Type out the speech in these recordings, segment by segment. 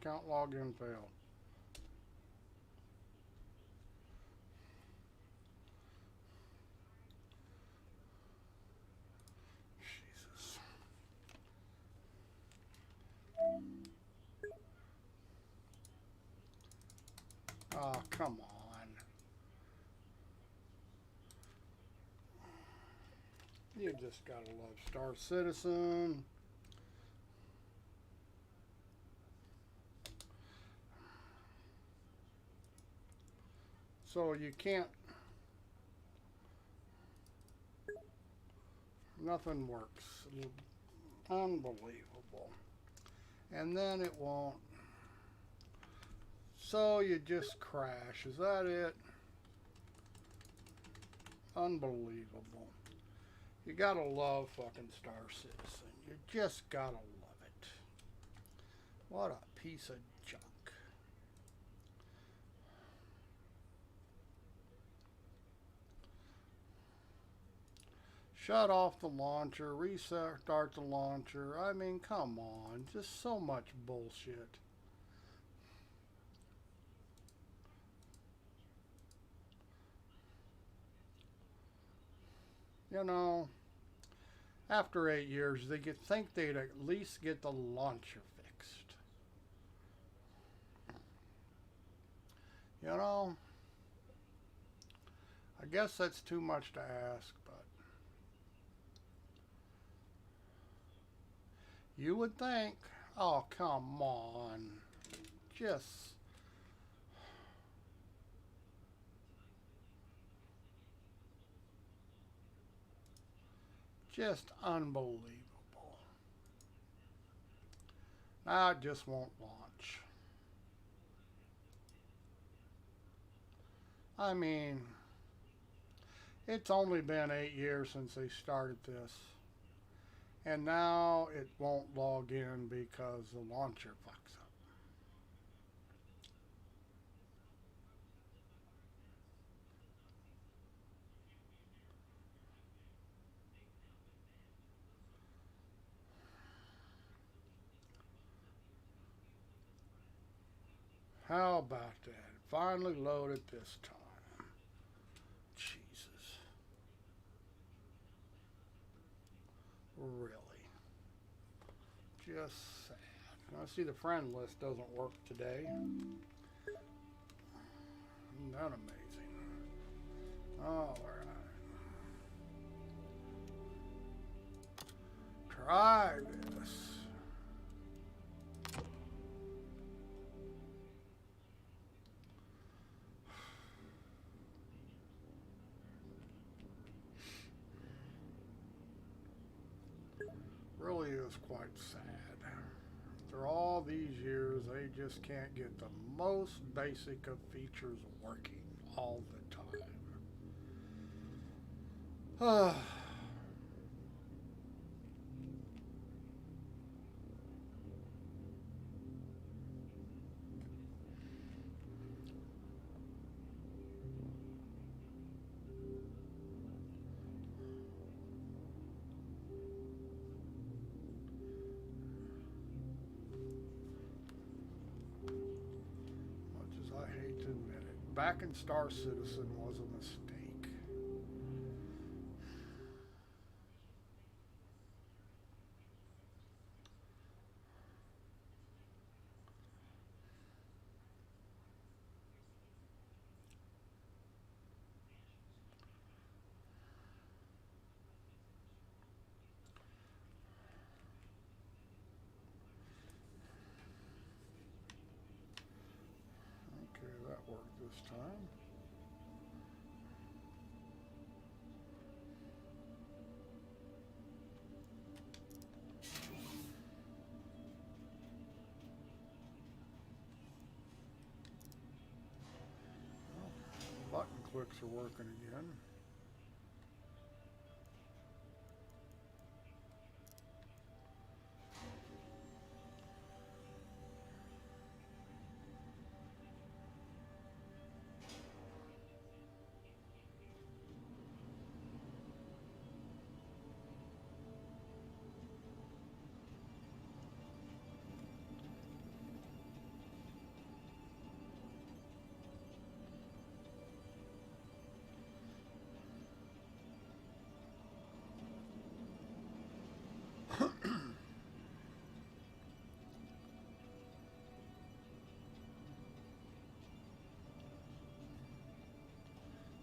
Count login failed. Jesus. Oh, come on. You just gotta love Star Citizen. So you can't, nothing works. Unbelievable. And then it won't. So you just crash. Is that it? Unbelievable. You gotta love fucking Star Citizen. You just gotta love it. What a piece of junk. Shut off the launcher, restart the launcher. I mean, come on. Just so much bullshit. You know, after 8 years, they think they'd at least get the launcher fixed. You know, I guess that's too much to ask, but you would think, oh, come on. Just, just unbelievable. Now it just won't launch. I mean, it's only been 8 years since they started this. And now it won't log in because the launcher fucks up. How about that? Finally loaded this time. Jesus. Really. Just sad. I see the friend list doesn't work today. Isn't that amazing? Alright. Try this. Really is quite sad. After all these years, they just can't get the most basic of features working all the time. Much as I hate to admit it, back in Star Citizen was a mistake. Okay, that worked this time. Well, button clicks are working again.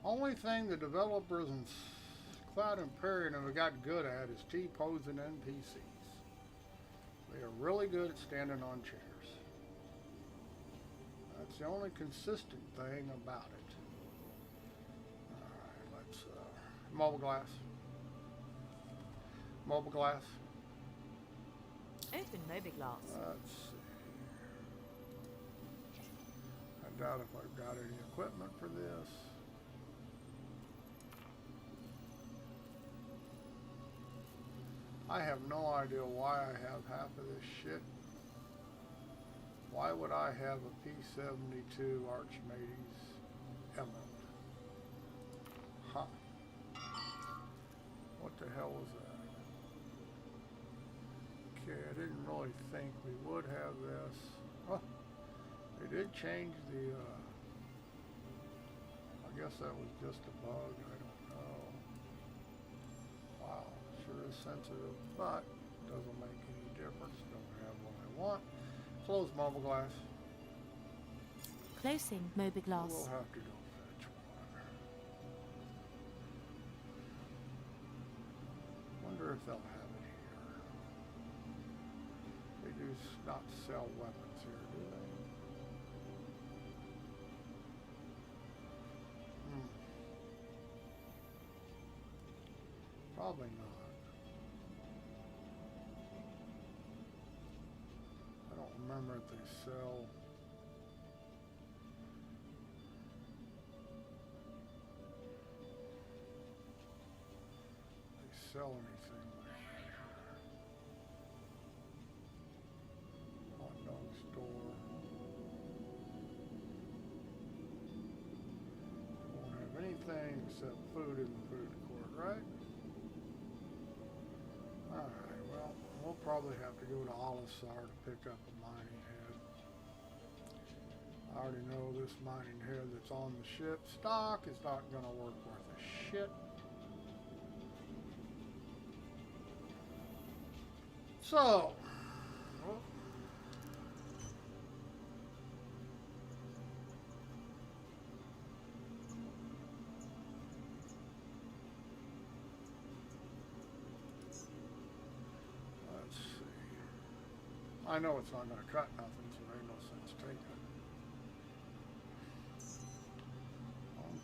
Only thing the developers in Cloud Imperium have got good at is T-posing NPCs. They are really good at standing on chairs. That's the only consistent thing about it. Alright, let's, mobile glass. Mobile glass. Open Mobiglass. Let's see. I doubt if I've got any equipment for this. I have no idea why I have half of this shit. Why would I have a P-72 Archimedes Emerald? Huh. What the hell was that? Okay, I didn't really think we would have this. Oh, they did change the, I guess that was just a bug, I don't know. Wow, sure is sensitive, but doesn't make any difference. Don't have what I want. Close mobile glass. Closing Mobiglass. We'll have to go fetch one. Wonder if they'll have it here. They do not sell weapons here, do they? Probably not. I don't remember if they sell. Sell anything here. Hot dog store. Won't have anything except food in the food court, right? Alright, well, we'll probably have to go to Olisar to pick up a mining head. I already know this mining head that's on the ship stock is not going to work worth a shit. So, let's see. I know it's not going to cut nothing, so there ain't no sense taking it. On 3.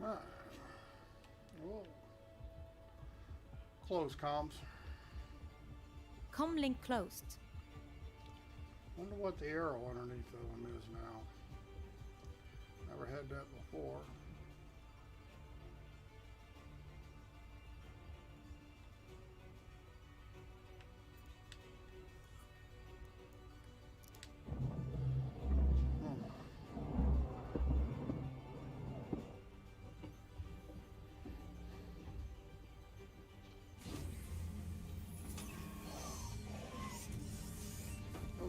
Alright. Whoa. Close comms. Comlink closed. Wonder what the arrow underneath of them is now. Never had that before.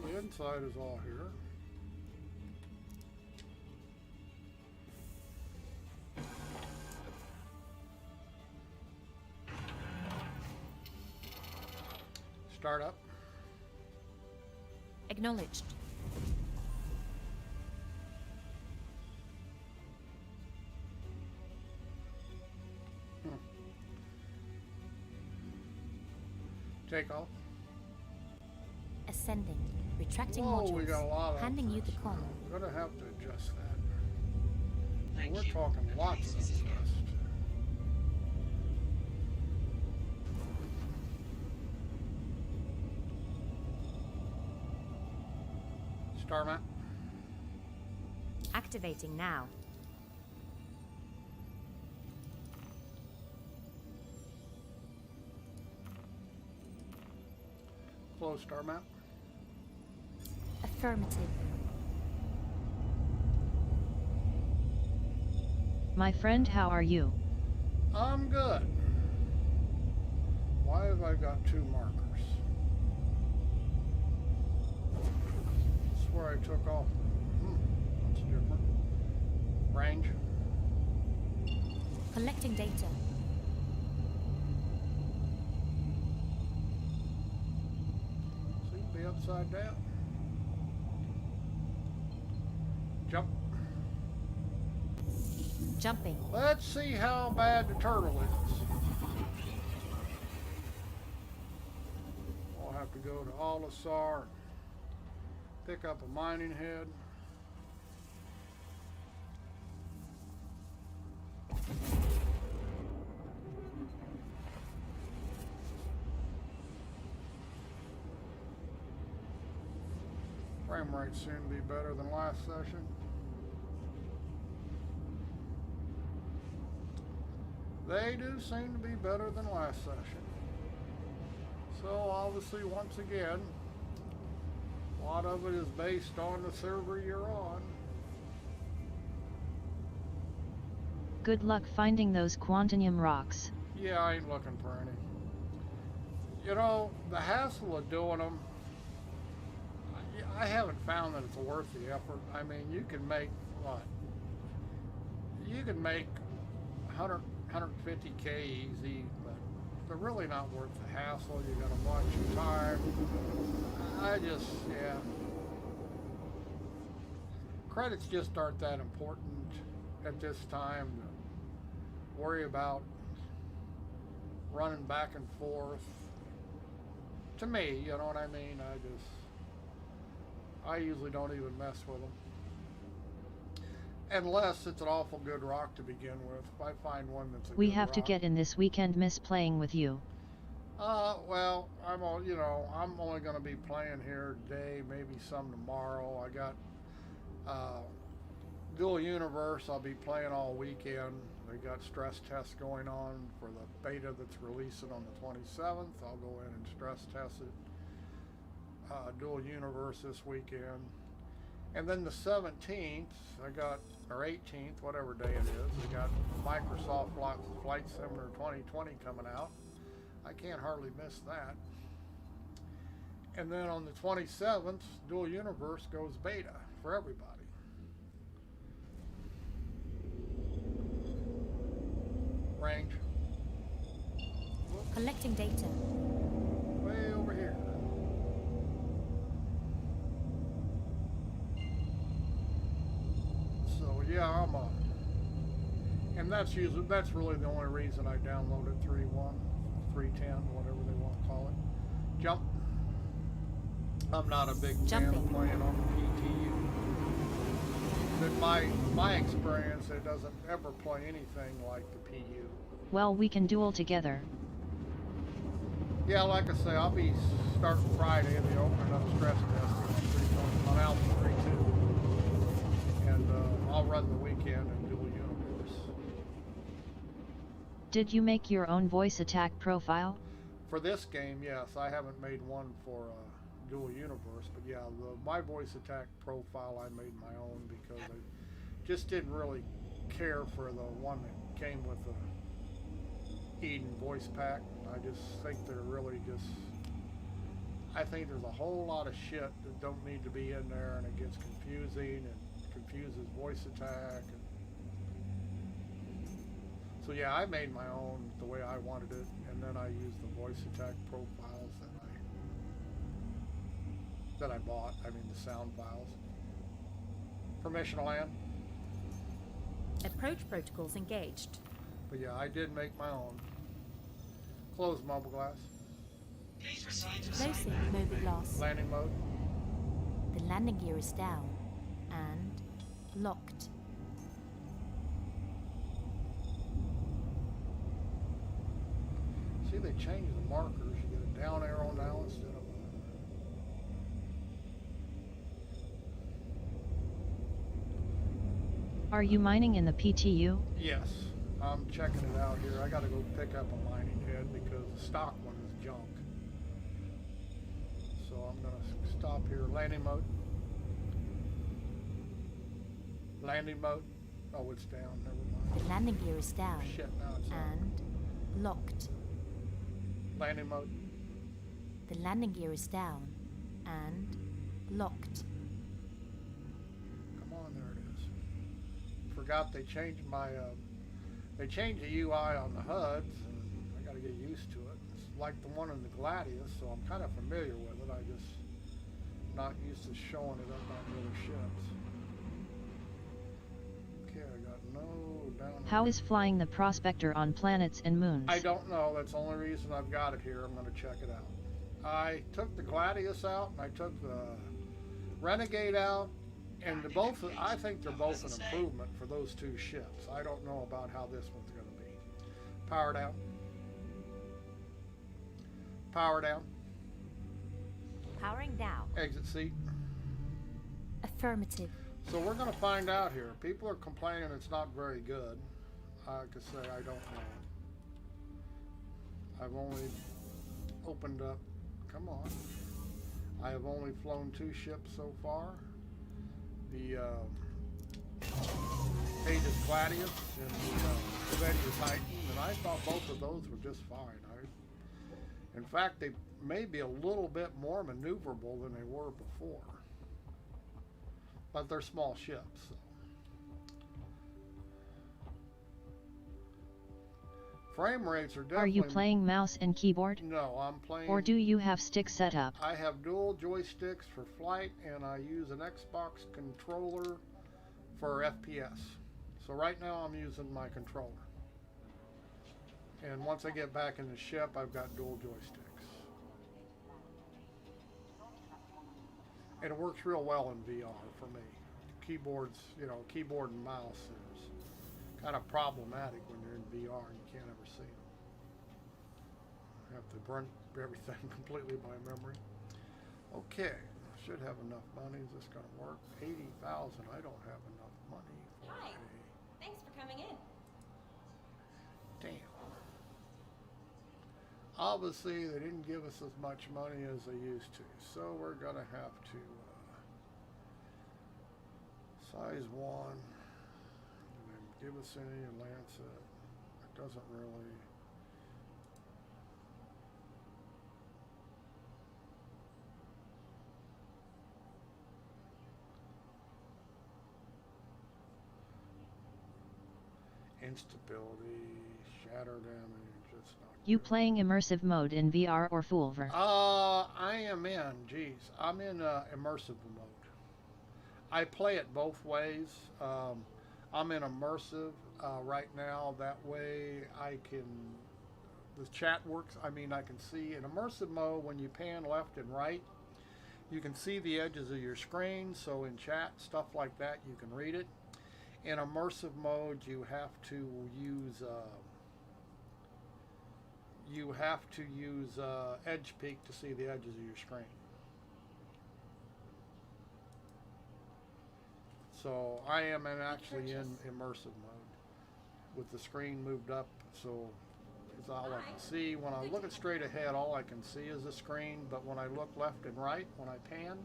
The inside is all here. Start up. Acknowledged. Take off. Ascending. Retracting Whoa, modules. we got a lot of Handing you the options. com. We're gonna have to adjust that. Thank We're you. talking lots of adjust. Star map. Activating now. Close star map. Affirmative. My friend, how are you? I'm good. Why have I got 2 markers? That's where I took off. That's different. Range. Collecting data. Seem to be upside down. Jump. Jumping. Let's see how bad the turtle is. I'll have to go to Olisar and pick up a mining head. Frame rate seemed to be better than last session. They do seem to be better than last session. So obviously, once again, a lot of it is based on the server you're on. Good luck finding those quantanium rocks. Yeah, I ain't looking for any. You know, the hassle of doing them, I haven't found that it's worth the effort. I mean, you can make, what? You can make 150K easy, but they're really not worth the hassle. You gotta watch your time. Yeah. Credits just aren't that important at this time to worry about running back and forth. To me, you know what I mean? I usually don't even mess with them. Unless it's an awful good rock to begin with. If I find one that's a We good have to rock. get in this weekend, miss playing with you. Well, I'm only going to be playing here today, maybe some tomorrow. I got Dual Universe. I'll be playing all weekend. They got stress tests going on for the beta that's releasing on the 27th. I'll go in and stress test it. Dual Universe this weekend. And then the 17th, or 18th, whatever day it is, I got Microsoft Flight Simulator 2020 coming out. I can't hardly miss that. And then on the 27th, Dual Universe goes beta for everybody. Range. Collecting data. Way over here. So yeah, and that's really the only reason I downloaded 3.1, 3.10, whatever they want to call it. Jump. I'm not a big fan of playing on the PTU. But my experience, it doesn't ever play anything like the PU. Well, we can duel together. Yeah, like I say, I'll be starting Friday the opening up stress testing on Alpha 3.2. And I'll run the weekend in Dual Universe. Did you make your own voice attack profile? For this game, yes. I haven't made one for Dual Universe, but yeah, my voice attack profile I made my own because I just didn't really care for the one that came with the Eden voice pack. I just think they're really I think there's a whole lot of shit that don't need to be in there, and it gets confusing and confuses voice attack. So yeah, I made my own the way I wanted it, and then I used the voice attack profiles that I bought. I mean the sound files. Permission to land. Approach protocols engaged. But yeah, I did make my own. Close mobile glass. Closing mobile glass. Landing mode. The landing gear is down and locked. See, they changed the markers. You get a down arrow now instead of Are you mining in the PTU? Yes, I'm checking it out here. I gotta go pick up a mining head because the stock one is junk. So I'm gonna stop here. Landing mode. Landing mode. Oh, it's down. Never mind. The landing gear is down Shit, now it's on. and locked. Landing mode. The landing gear is down and locked. Come on, there it is. Forgot they changed my, they changed the UI on the HUDs, and I gotta get used to it. It's like the one in the Gladius, so I'm kind of familiar with it. I just not used to showing it up on the other ships. Okay, I got no down. How is flying the Prospector on planets and moons? I don't know. That's the only reason I've got it here. I'm going to check it out. I took the Gladius out, and I took the Renegade out, and both. I think they're both an improvement for those two ships. I don't know about how this one's going to be. Power down. Power down. Powering down. Exit seat. Affirmative. So we're going to find out here. People are complaining it's not very good. I could say I don't know. I've only opened up. Come on. I have only flown 2 ships so far. The Aegis Gladius and the Aegis Titan, and I thought both of those were just fine. In fact, they may be a little bit more maneuverable than they were before. But they're small ships. So. Frame rates are definitely... Are you playing mouse and keyboard? No, I'm playing... Or do you have stick set up? I have dual joysticks for flight, and I use an Xbox controller for FPS. So right now I'm using my controller. And once I get back in the ship, I've got dual joysticks. And it works real well in VR for me. Keyboards, you know, keyboard and mouse is kind of problematic when you're in VR and you can't ever see them. I have to run everything completely by memory. Okay, should have enough money. Is this going to work? 80,000. I don't have enough money for Hi. Thanks for coming in. Damn. Obviously, they didn't give us as much money as they used to, so we're going to have to size 1, and then give us any and Lancet. It doesn't really. Instability, shatter damage, it's not You good. playing immersive mode in VR or Fulver? I am in, I'm in immersive mode. I play it both ways. I'm in immersive right now. That way I can, the chat works. I mean, I can see in immersive mode when you pan left and right, you can see the edges of your screen. So in chat, stuff like that, you can read it. In immersive mode, you have to use edge peak to see the edges of your screen. So I am actually in immersive mode with the screen moved up, so it's all I can see. When I look straight ahead, all I can see is the screen, but when I look left and right, when I pan,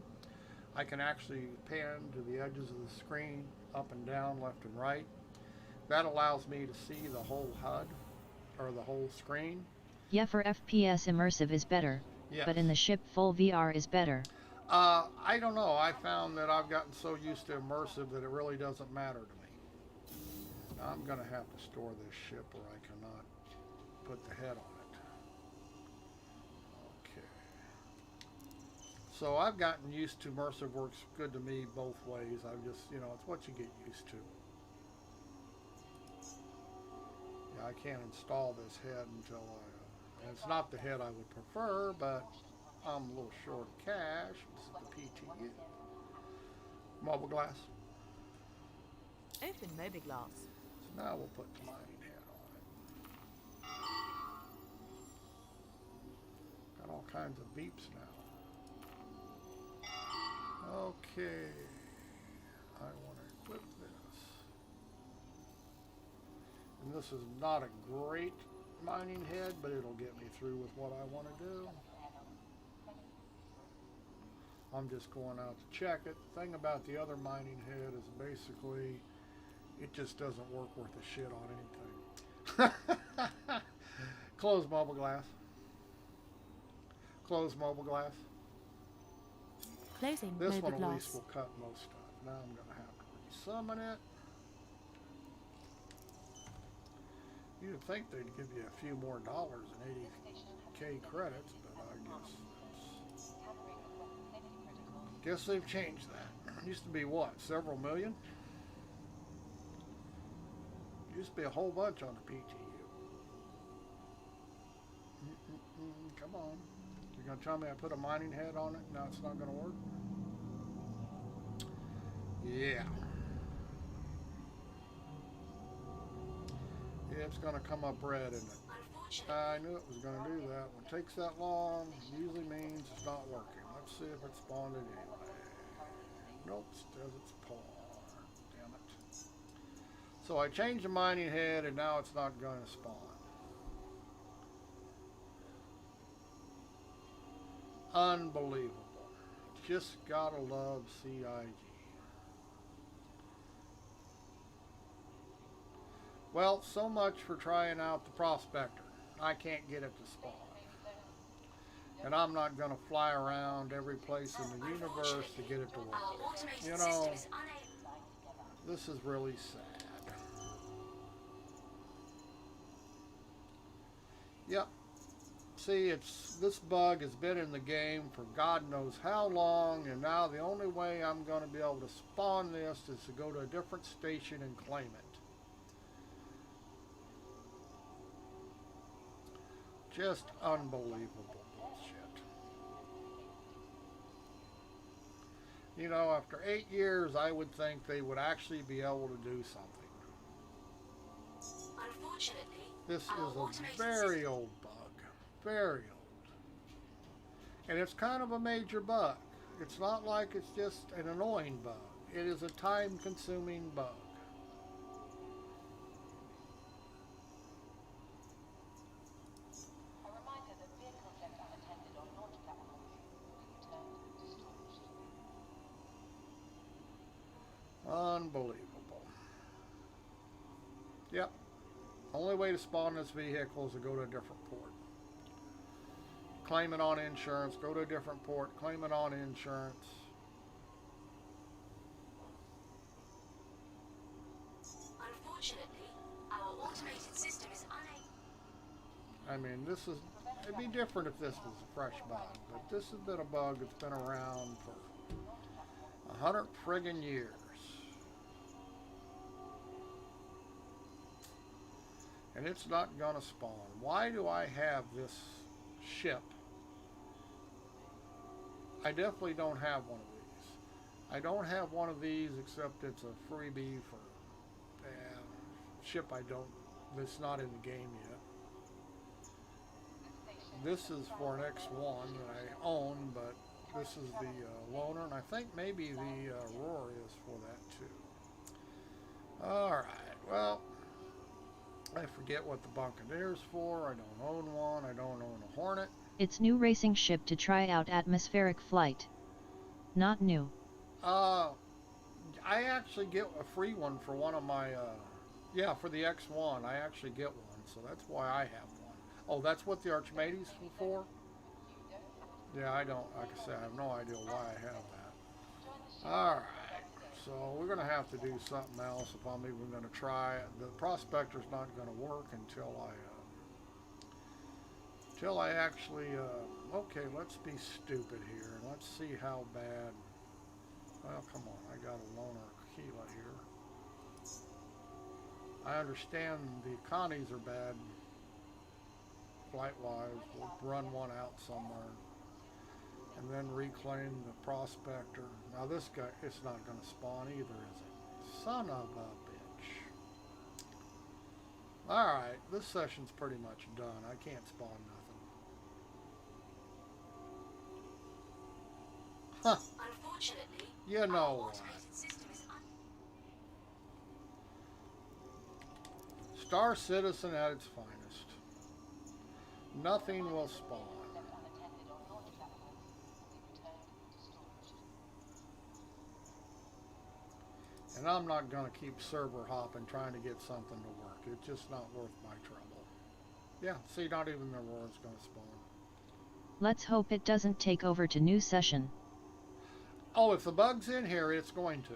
I can actually pan to the edges of the screen, up and down, left and right. That allows me to see the whole HUD, or the whole screen. Yeah, for FPS immersive is better, Yes. but in the ship full VR is better. I don't know. I found that I've gotten so used to immersive that it really doesn't matter to me. Now, I'm going to have to store this ship or I cannot put the head on it. Okay. So I've gotten used to immersive. Works good to me both ways. I've just, you know, it's what you get used to. Yeah, I can't install this head until and it's not the head I would prefer, but I'm a little short of cash. This is the PTU. Mobile glass. Open Mobiglass. So now we'll put the mining head on it. Got all kinds of beeps now. Okay. I want to equip this. And this is not a great mining head, but it'll get me through with what I want to do. I'm just going out to check it. The thing about the other mining head is basically it just doesn't work worth a shit on anything. Close mobile glass. Close mobile glass. Closing This mobile one at glass. least will cut most stuff. Now I'm going to have to resummon it. You'd think they'd give you a few more dollars and 80k credits, but I guess they've changed that. It used to be what, several million? Used to be a whole bunch on the PTU. Come on. You're going to tell me I put a mining head on it? Now it's not going to work? Yeah. Yeah, it's going to come up red, isn't it? I knew it was going to do that. When it takes that long, it usually means it's not working. Let's see if it spawned it anyway. Nope, it says it's poor. Damn it. So I changed the mining head, and now it's not going to spawn. Unbelievable. Just gotta love CIG. Well, so much for trying out the prospector. I can't get it to spawn. And I'm not going to fly around every place in the universe to get it to work. You know, this is really sad. Yep. See, this bug has been in the game for God knows how long, and now the only way I'm going to be able to spawn this is to go to a different station and claim it. Just unbelievable bullshit. You know, after 8 years, I would think they would actually be able to do something. Unfortunately, this is a very old bug. Very old. And it's kind of a major bug. It's not like it's just an annoying bug. It is a time-consuming bug. Unbelievable. Yep. Only way to spawn this vehicle is to go to a different port. Claim it on insurance, go to a different port, claim it on insurance. Unfortunately, our automated system is unable. I mean, it'd be different if this was a fresh bug, but this has been a bug that's been around for 100 friggin' years. And it's not gonna spawn. Why do I have this ship? I definitely don't have one of these. I don't have one of these except it's a freebie for a ship that's not in the game yet. This is for an X1 that I own, but this is the loaner, and I think maybe the Roar is for that too. Alright, well, I forget what the Buccaneer's for. I don't own one. I don't own a Hornet. It's new racing ship to try out atmospheric flight. Not new. I actually get a free one for one of my, for the X1. I actually get one, so that's why I have one. Oh, that's what the Archimedes is for? Yeah, I don't, like I said, I have no idea why I have that. Alright, so we're going to have to do something else if I'm even going to try it. The prospector's not going to work until I actually, okay, let's be stupid here. Let's see how bad, well, come on, I got a loaner Aquila here. I understand the economies are bad, flight-wise. We'll run one out somewhere. And then reclaim the prospector. Now this guy, it's not going to spawn either, is it? Son of a bitch. Alright, this session's pretty much done. I can't spawn nothing. Huh. Unfortunately, You know what? Star Citizen at its finest. Nothing will spawn. And I'm not going to keep server hopping trying to get something to work. It's just not worth my trouble. Yeah, see, not even the Aurora's going to spawn. Let's hope it doesn't take over to new session. Oh, if the bug's in here, it's going to.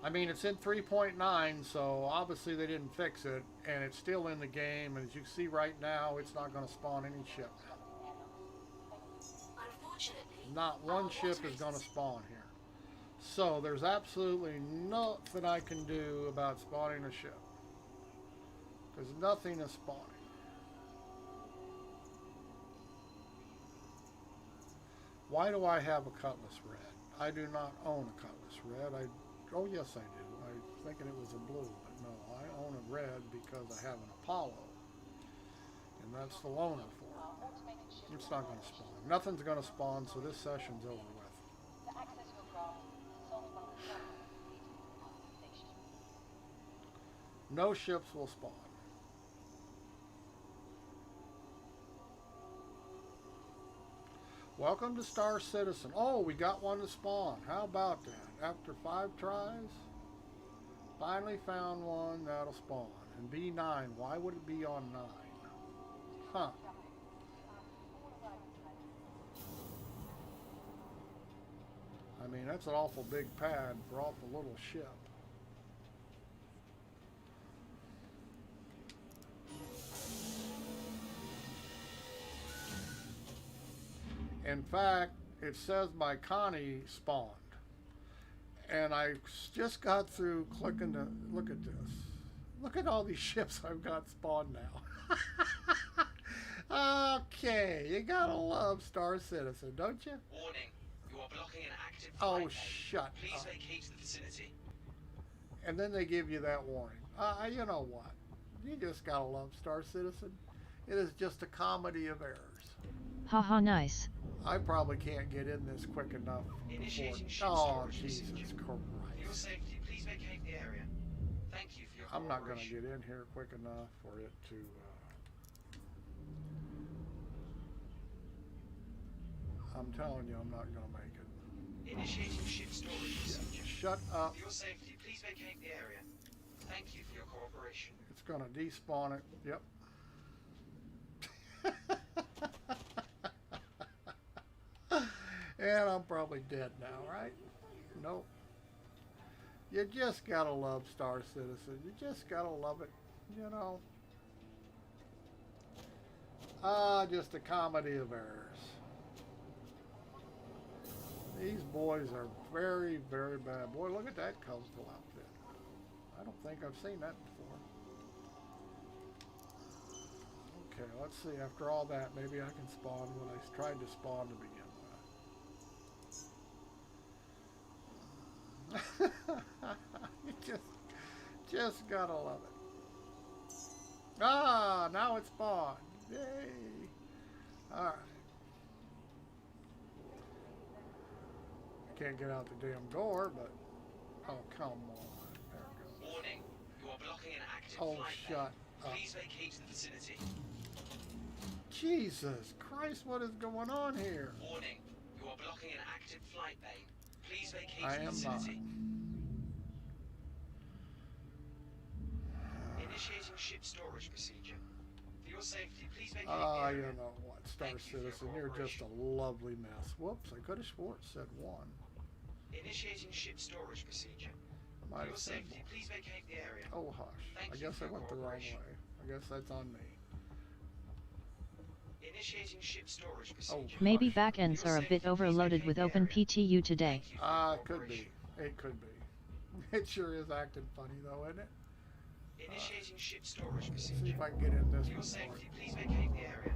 I mean, it's in 3.9, so obviously they didn't fix it, and it's still in the game. And as you can see right now, it's not going to spawn any ship. Unfortunately, Not one ship is going to spawn here. So there's absolutely nothing I can do about spawning a ship. Because nothing is spawning. Why do I have a Cutlass Red? I do not own a Cutlass Red. Oh yes I do. I was thinking it was a blue, but no, I own a red because I have an Apollo. And that's the loaner for it. It's not going to spawn. Nothing's going to spawn, so this session's over with. No ships will spawn. Welcome to Star Citizen. Oh, we got one to spawn. How about that? After 5 tries, finally found one that'll spawn. And B9, why would it be on 9? Huh. I mean, that's an awful big pad for awful little ship. In fact, it says my Connie spawned. And I just got through clicking to look at this. Look at all these ships I've got spawned now. Okay, you gotta love Star Citizen, don't you? Warning, you are blocking an active Oh, flight lane. shut Please up. vacate the vicinity. And then they give you that warning. You know what? You just gotta love Star Citizen. It is just a comedy of errors. Haha, nice. I probably can't get in this quick enough. Initiating ship Oh, storage Jesus procedure. For your Christ. safety, please vacate the area. Thank you for your I'm not going to cooperation. get in here quick enough for it to... I'm telling you, I'm not going to make it. Initiating ship storage procedure. Shut up. For your safety, please vacate the area. Thank you for your cooperation. It's going to despawn it. Yep. And I'm probably dead now, right? Nope. You just gotta love Star Citizen. You just gotta love it, you know. Just a comedy of errors. These boys are very, very bad. Boy, look at that colorful outfit. I don't think I've seen that before. Okay, let's see. After all that, maybe I can spawn what I tried to spawn to begin with. You just gotta love it. Now it's spawned. Yay! All right. I can't get out the damn door, but oh come on! There it goes. Warning, you are blocking an active Oh, flight shut lane. up. Please vacate the vicinity. Jesus Christ! What is going on here? Warning, you are blocking an active flight lane. Please vacate I the am not. vicinity. Initiating ship storage procedure. For your safety, please vacate the area. You know what, Star Thank you for your Citizen, you're just a lovely mess. Whoops, I could have swore it said 1. Initiating ship storage procedure. For Might your have said safety, more. please vacate the area. Oh hush. Thank I you guess for I your went the wrong cooperation. way. I guess that's on me. Initiating ship storage Oh, procedure. Maybe hush. backends are a bit overloaded with OpenPTU today. Thank you for your Could cooperation. be. It could be. It sure is acting funny though, isn't it? Initiating ship storage Let's see procedure. if I can get in this For your one. safety, please vacate the area.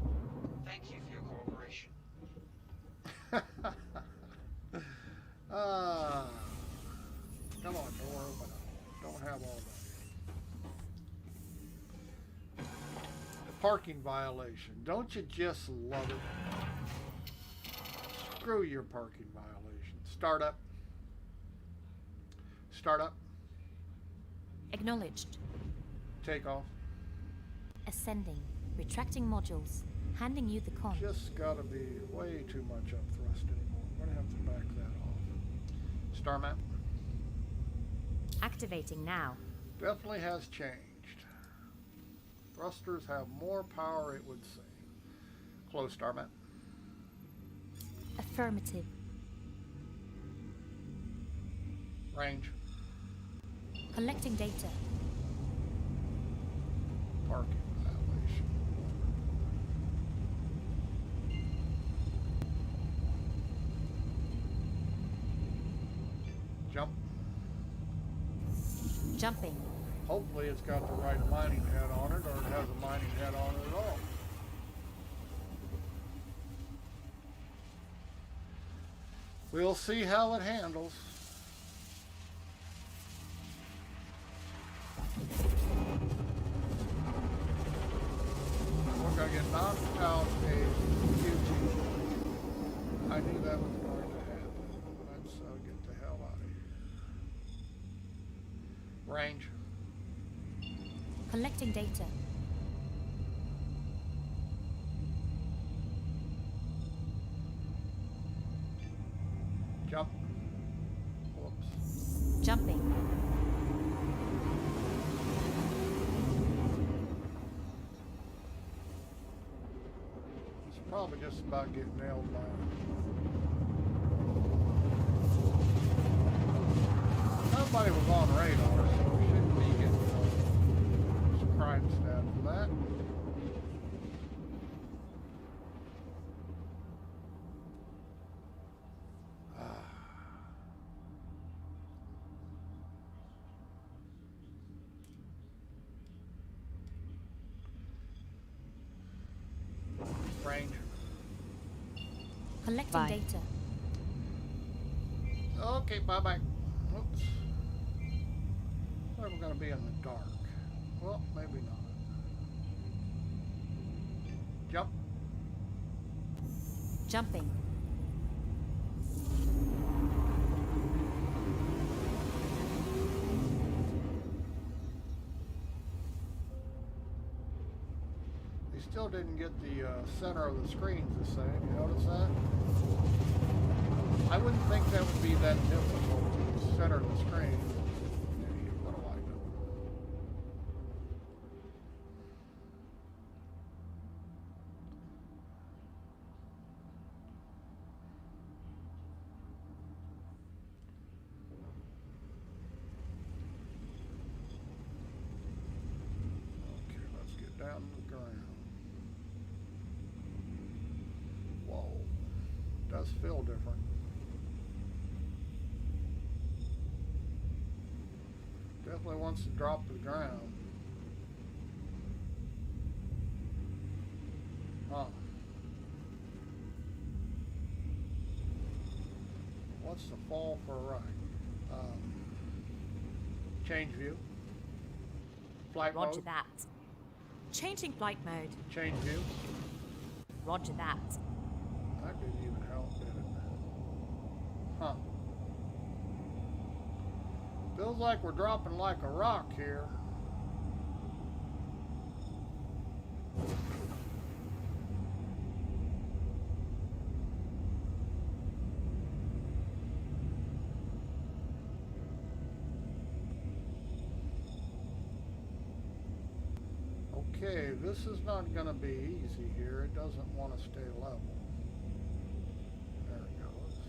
Thank you for your cooperation. Come on, door open up. Don't have all that. Parking violation. Don't you just love it? Screw your parking violation. Start up. Start up. Acknowledged. Take off. Ascending. Retracting modules. Handing you the con. Just gotta be way too much up thrust anymore. I'm gonna have to back that off. Star map. Activating now. Definitely has changed. Thrusters have more power, it would seem. Close star map. Affirmative. Range. Collecting data. Parking violation. Jump. Jumping. Hopefully it's got the right mining head on it, or it has a mining head on it at all. We'll see how it handles. We're gonna get knocked out a QT. I knew that was going to happen. Let's get the hell out of here. Range. Collecting data. Jump. Whoops. Jumping. He's probably just about getting nailed by it. Nobody was on radar, so we shouldn't be getting some crime stat for that. Range. Collecting Bye. data. Okay, bye-bye. Whoops. Thought we're gonna be in the dark. Well, maybe not. Jump. Jumping. They still didn't get the center of the screens the same. You notice that? I wouldn't think that would be that difficult to center the screen. Hey, what do I know? Okay, let's get down to the ground. Whoa, does feel different. Definitely wants to drop to the ground. Huh. What's the fall for a ride? Change view. Flight Roger mode. that. Changing flight mode. Change view. Roger that. That didn't even help, did it? Huh. Feels like we're dropping like a rock here. Okay, this is not going to be easy here. It doesn't want to stay level. There it goes.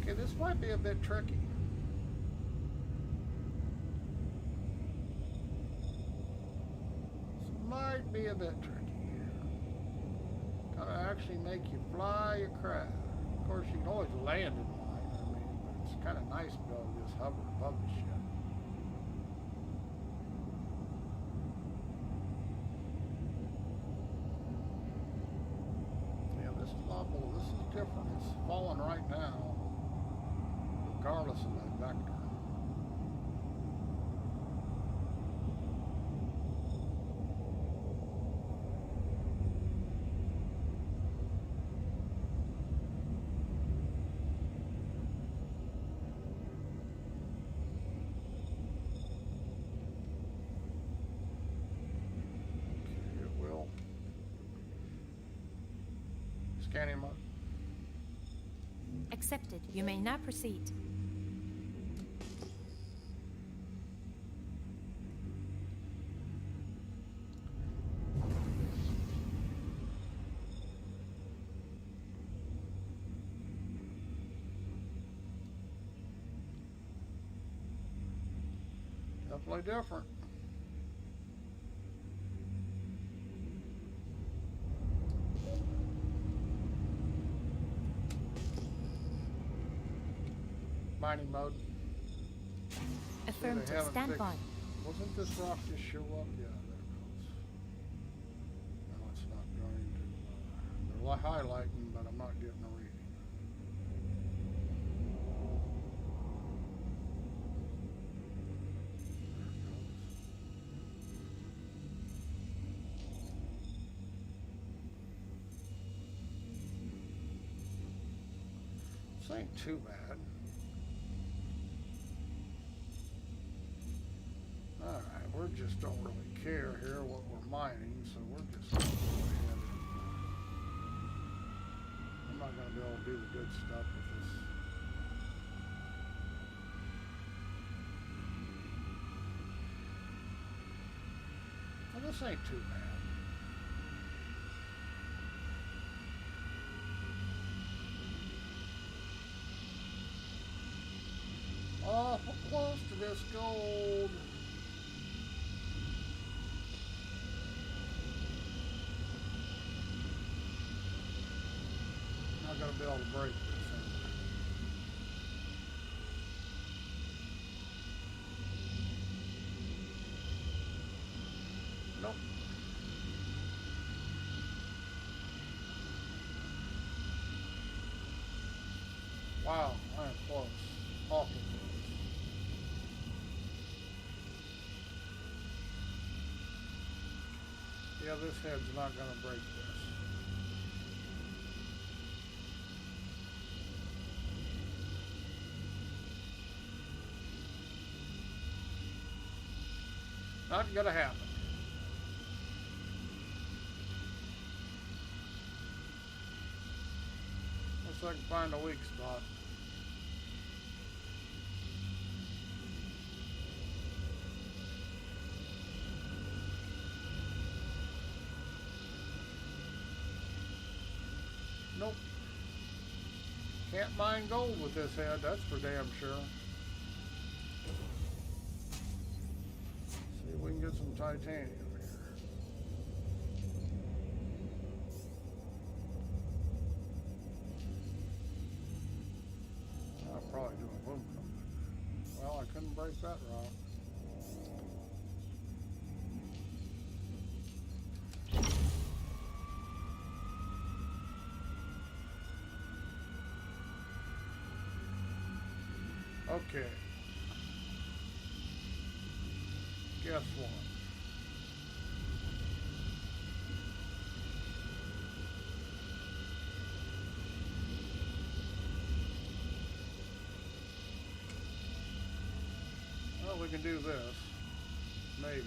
Okay, this might be a bit tricky. This might be a bit tricky. Gotta actually make you fly your craft. Of course, you can always land in one. I mean, but it's kind of nice to be able to just hover above the ship. Yeah, this level, this is different. It's falling right now, regardless of that vector. Scanning mode. Accepted. You may now proceed. Definitely different. Mining mode. Affirmative. haven't Stand fixed- by. Wasn't this rock just show up? Yeah, there it goes. No, it's not going to. They're highlighting, but I'm not getting a reading. There it goes. This ain't too bad. Alright, we just don't really care here what we're mining, so we're just going to go ahead and I'm not going to be able to do the good stuff with this. Well, this ain't too bad. Awful close to this gold. Not gonna be able to break this anyway. Nope. Wow, I am close. Awful close. Yeah, this head's not gonna break this. Not gonna happen. Unless I can find a weak spot. Nope. Can't mine gold with this head, that's for damn sure. See if we can get some titanium here. I'll probably do aluminum. Well, I couldn't break that rock. Okay. Guess what? Well, we can do this. Maybe.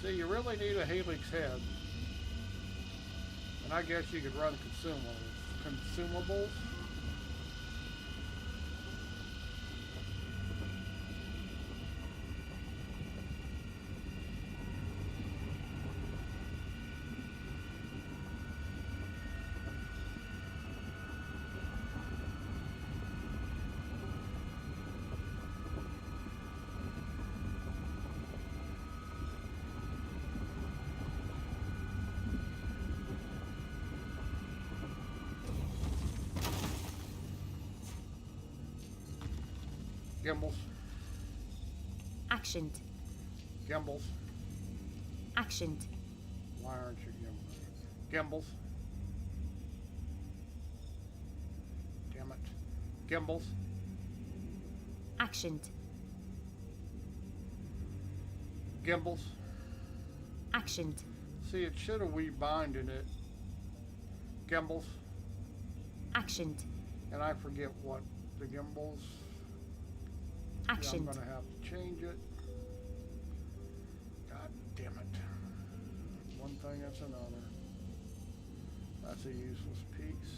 See, you really need a helix head. And I guess you could run consumables. Gimbals. Actioned. Gimbals. Actioned. Why aren't you gimbals? Gimbals. Damn it. Gimbals. Actioned. Gimbals. Actioned. See, it should have rebinded it. Gimbals. Actioned. And I forget what the gimbals. Action. I'm gonna have to change it. God damn it. One thing that's another. That's a useless piece.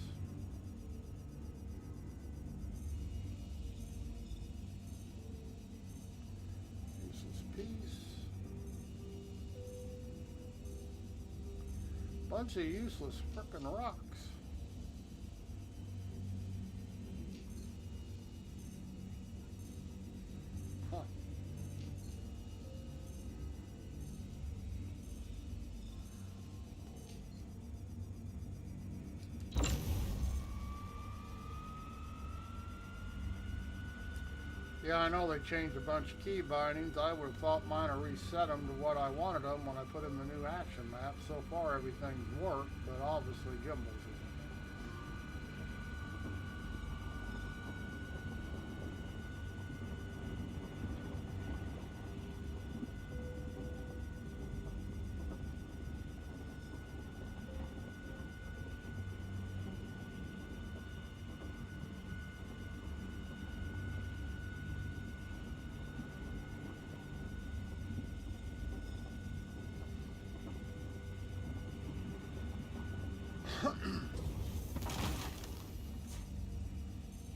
Useless piece. Bunch of useless frickin' rocks. Huh. Yeah, I know they changed a bunch of key bindings. I would have thought mine would reset them to what I wanted them when I put in the new action map. So far everything's worked, but obviously gimbals isn't.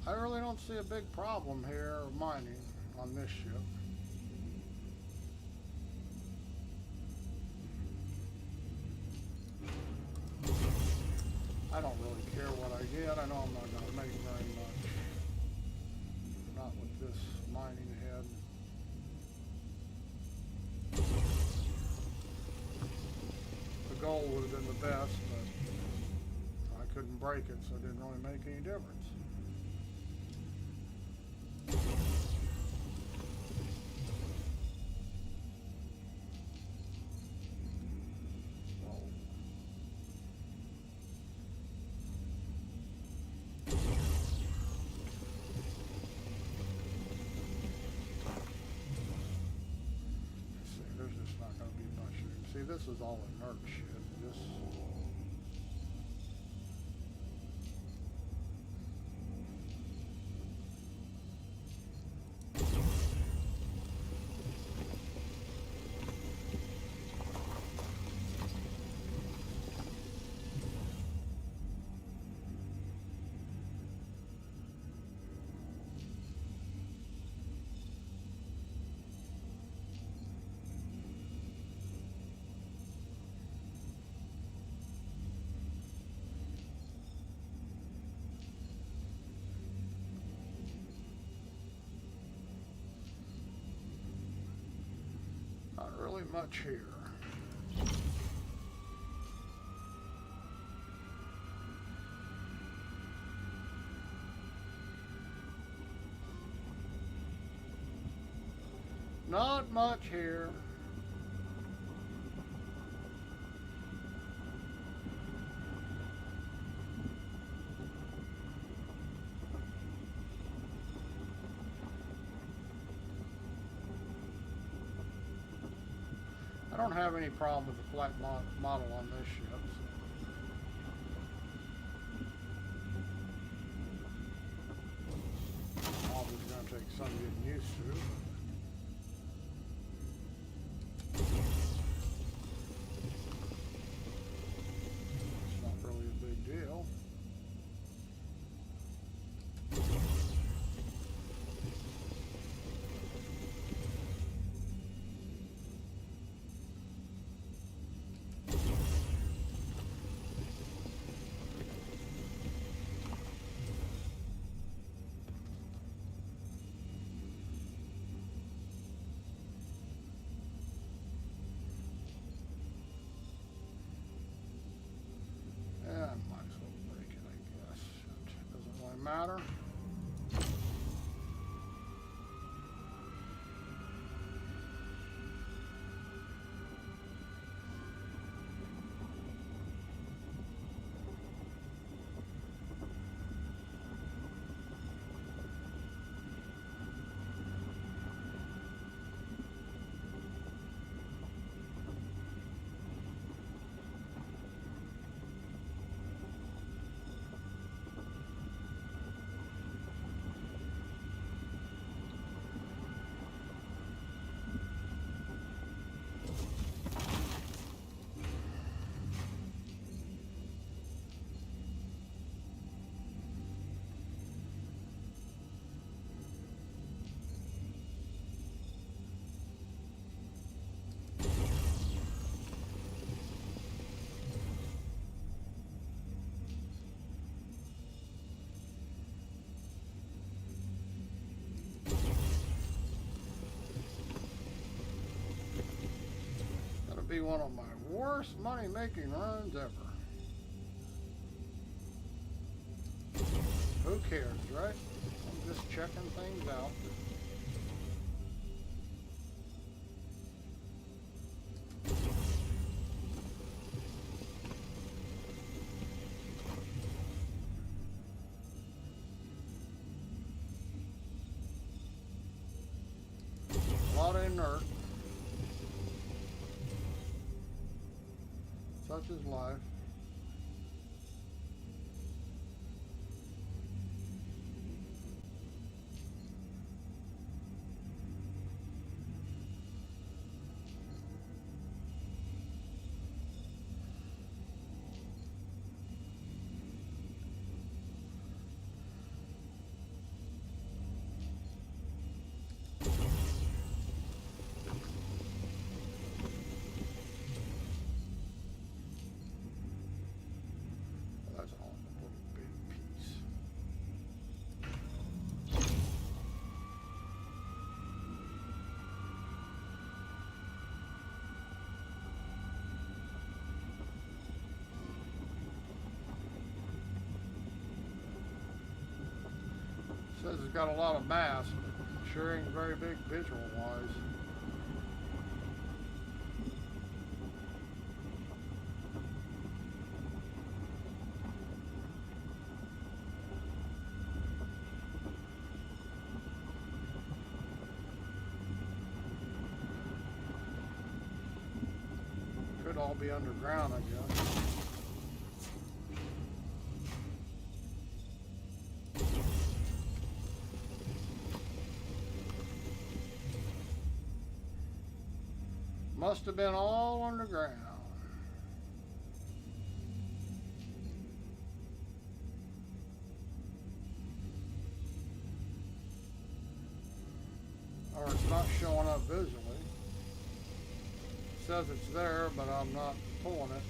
I really don't see a big problem here of mining on this ship. I don't really care what I get. I know I'm not going to make very much. Not with this mining head. The gold would have been the best, but I couldn't break it, so it didn't really make any difference. See, this is all inert shit. This. Not really much here. Not much here. I don't have any problem with the flat model on this ship. So. Obviously going to take some getting used to. It's not really a big deal. Matter. to be one of my worst money-making runs ever. Who cares, right? I'm just checking things out. A lot of inert. Such is life. That's all a little big piece. Says it's got a lot of mass, but sure ain't very big visual wise. Could all be underground, I guess. Must have been all underground. Or it's not showing up visually. It says it's there, but I'm not pulling it.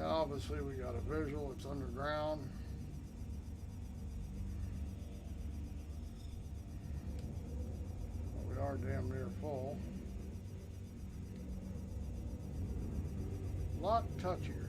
Obviously we got a visual, it's underground. But we are damn near full. A lot touchier.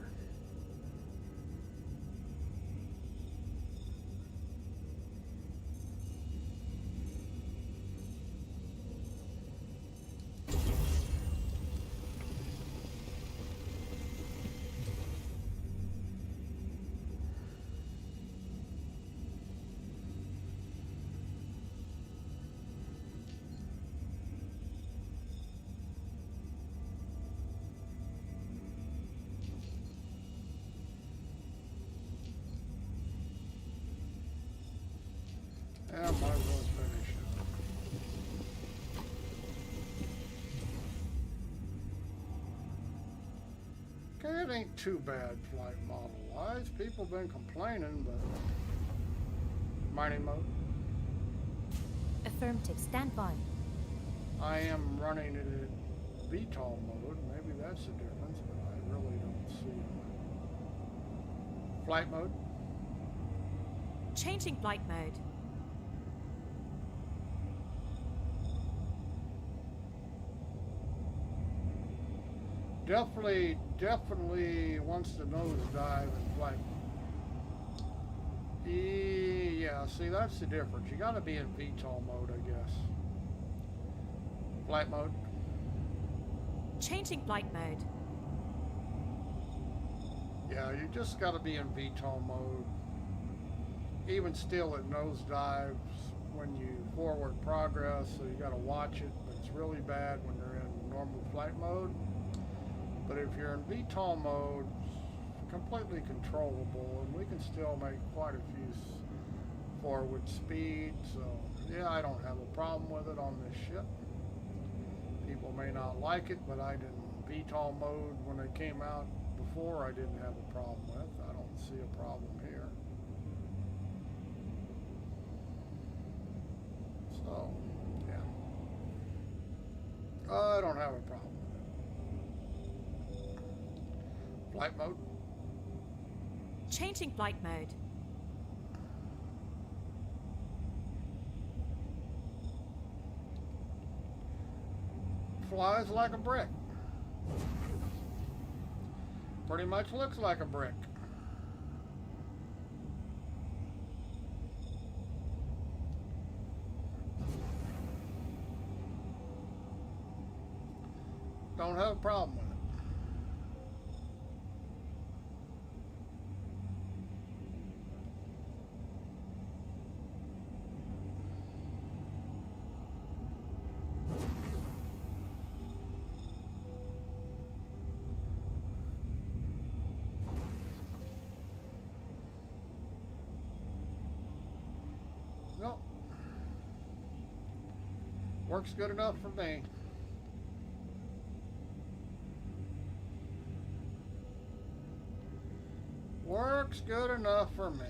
Yeah, might as well finish it. Okay, it ain't too bad flight model wise. People been complaining, but mining mode. Affirmative, stand by. I am running it in VTOL mode. Maybe that's the difference, but I really don't see it. Flight mode. Changing flight mode. Definitely wants to nosedive in flight. Yeah, see, that's the difference. You got to be in VTOL mode, I guess. Flight mode. Changing flight mode. Yeah, you just got to be in VTOL mode. Even still, it nosedives when you forward progress, so you got to watch it. But it's really bad when you're in normal flight mode. But if you're in VTOL mode, it's completely controllable, and we can still make quite a few forward speed. So yeah, I don't have a problem with it on this ship. People may not like it, but I didn't. VTOL mode when it came out before, I didn't have a problem with. I don't see a problem here. So yeah. I don't have a problem. Flight mode. Changing flight mode. Flies like a brick. Pretty much looks like a brick. Don't have a problem with it. Nope. Works good enough for me. Works good enough for me.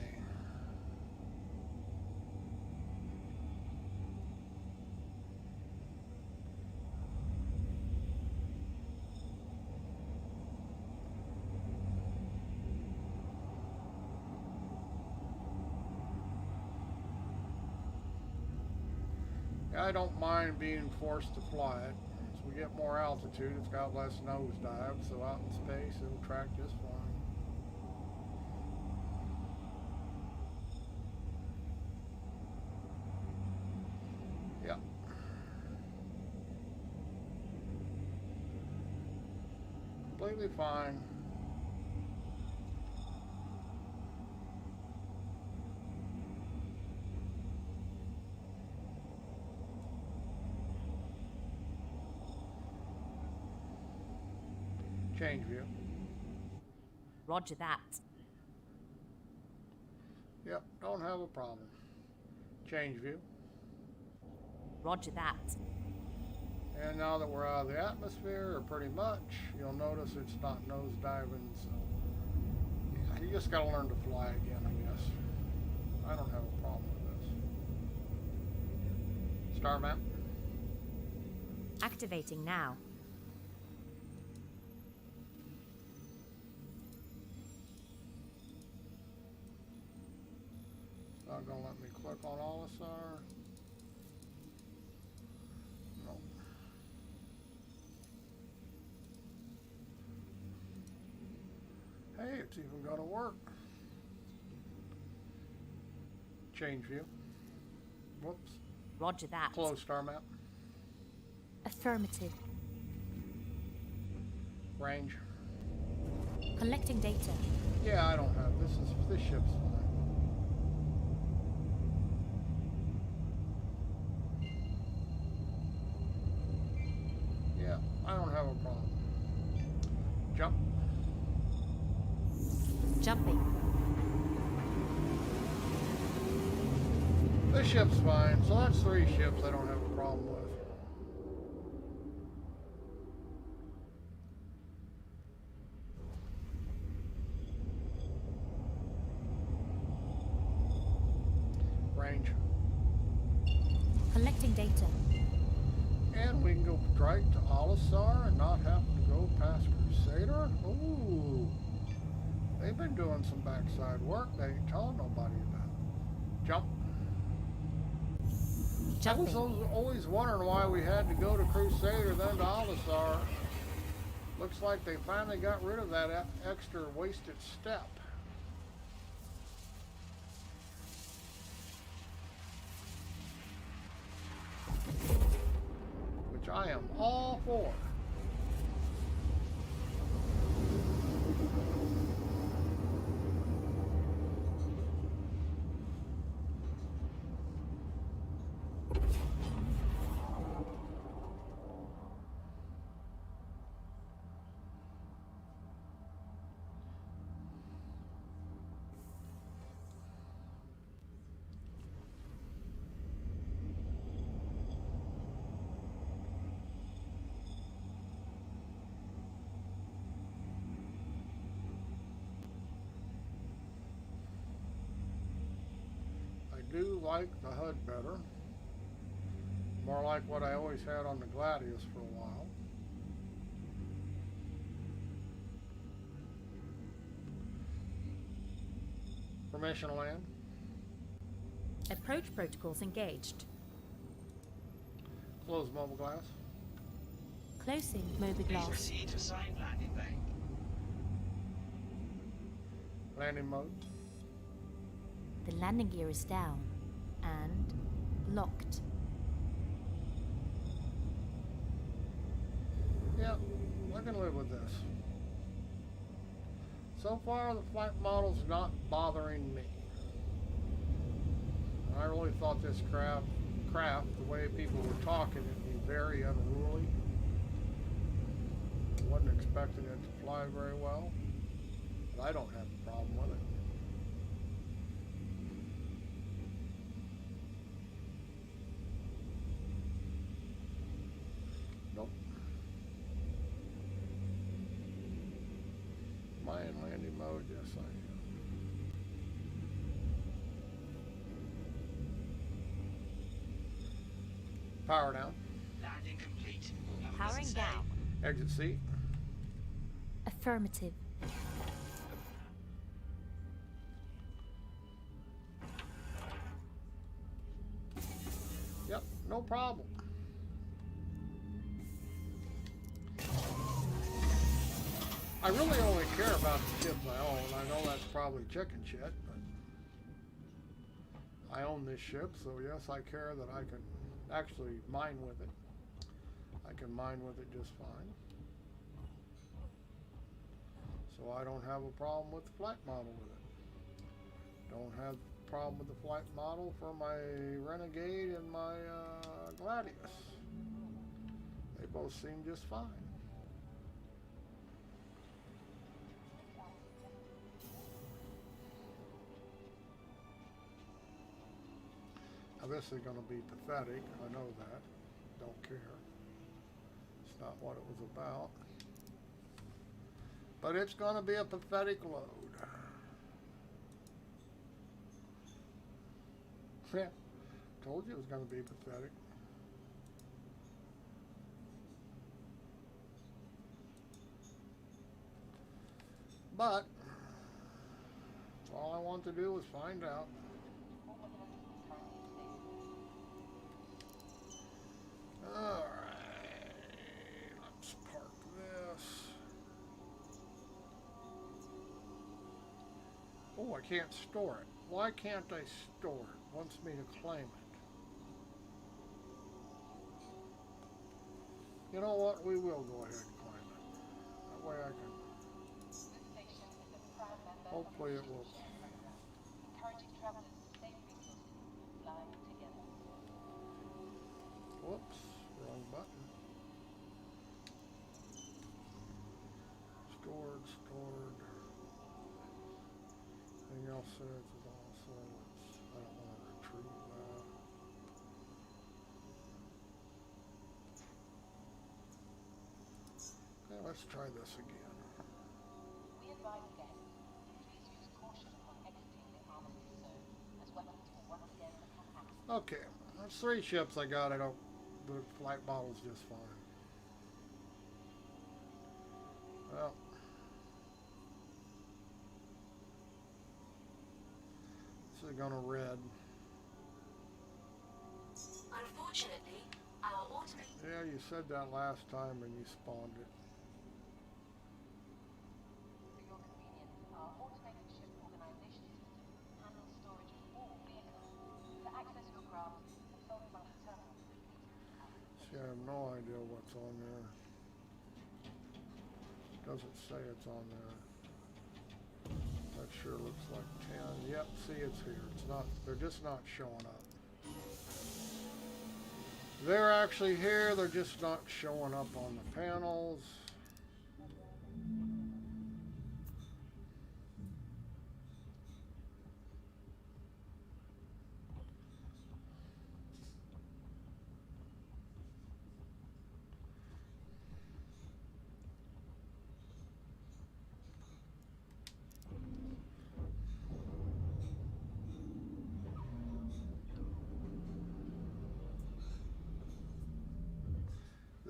I don't mind being forced to fly it. As we get more altitude, it's got less nosedive, so out in space it'll track just fine. Yeah. Completely fine. Change view. Roger that. Yep, don't have a problem. Change view. Roger that. And now that we're out of the atmosphere, or pretty much, you'll notice it's not nosediving, so yeah, you just gotta learn to fly again, I guess. I don't have a problem with this. Star map. Activating now. Not gonna let me click on Olisar. No. Hey, it's even gonna work. Change view. Whoops. Roger that. Close star map. Affirmative. Range. Collecting data. Yeah, I don't have this ship's fine. Yeah, I don't have a problem. Jump. Jumping. This ship's fine, so that's 3 ships I don't have a problem with. Range. Collecting data. And we can go right to Olisar and not have to go past Crusader. Ooh. They've been doing some backside work they ain't telling nobody about. Jump. I was Jumping. always wondering why we had to go to Crusader then to Olisar. Looks like they finally got rid of that extra wasted step. Which I am all for. I do like the HUD better. More more like what I always had on the Gladius for a while. Permission to land. Approach protocols engaged. Close mobile glass. Closing Please mobiglass. proceed to assigned landing bay. Landing mode. The landing gear is down and locked. Yep, I can live with this. So far, the flight model's not bothering me. I really thought this craft, the way people were talking, it'd be very unruly. Wasn't expecting it to fly very well, but I don't have a problem with it. Nope. Am I in landing mode? Yes, I am. Power down. Landing complete. Have a Powering pleasant stay. down. Exit seat. Affirmative. Yep, no problem. I really only care about the ships I own. I know that's probably chicken shit, but I own this ship, so yes, I care that I can actually mine with it. I can mine with it just fine. So I don't have a problem with the flight model with it. Don't have a problem with the flight model for my Renegade and my Gladius. They both seem just fine. Now this is going to be pathetic, I know that. Don't care. It's not what it was about. But it's going to be a pathetic load. Yeah, told you it was going to be pathetic. But all I want to do is find out. Alright, let's park this. Oh, I can't store it. Why can't I store it? Wants me to claim it. You know what? We will go ahead and claim it. That way I can. Hopefully it will. Whoops, wrong button. Stored. Anything else says is also, I don't want to retrieve that. Okay, let's try this again. We advise guests, please use caution when exiting the armistice zone, as weapons will once again become active. Okay, there's 3 ships I got. The flight model's just fine. Well, this is gonna red. Unfortunately, our automated Yeah, you said that last time when you spawned it. For your convenience, our automated ship organization system handles storage of all vehicles. To access your craft, consult one of the terminals that leads to the cabin. See, I have no idea what's on there. Doesn't say it's on there. That sure looks like 10. Yep, see it's here. It's not, they're just not showing up. They're actually here, they're just not showing up on the panels.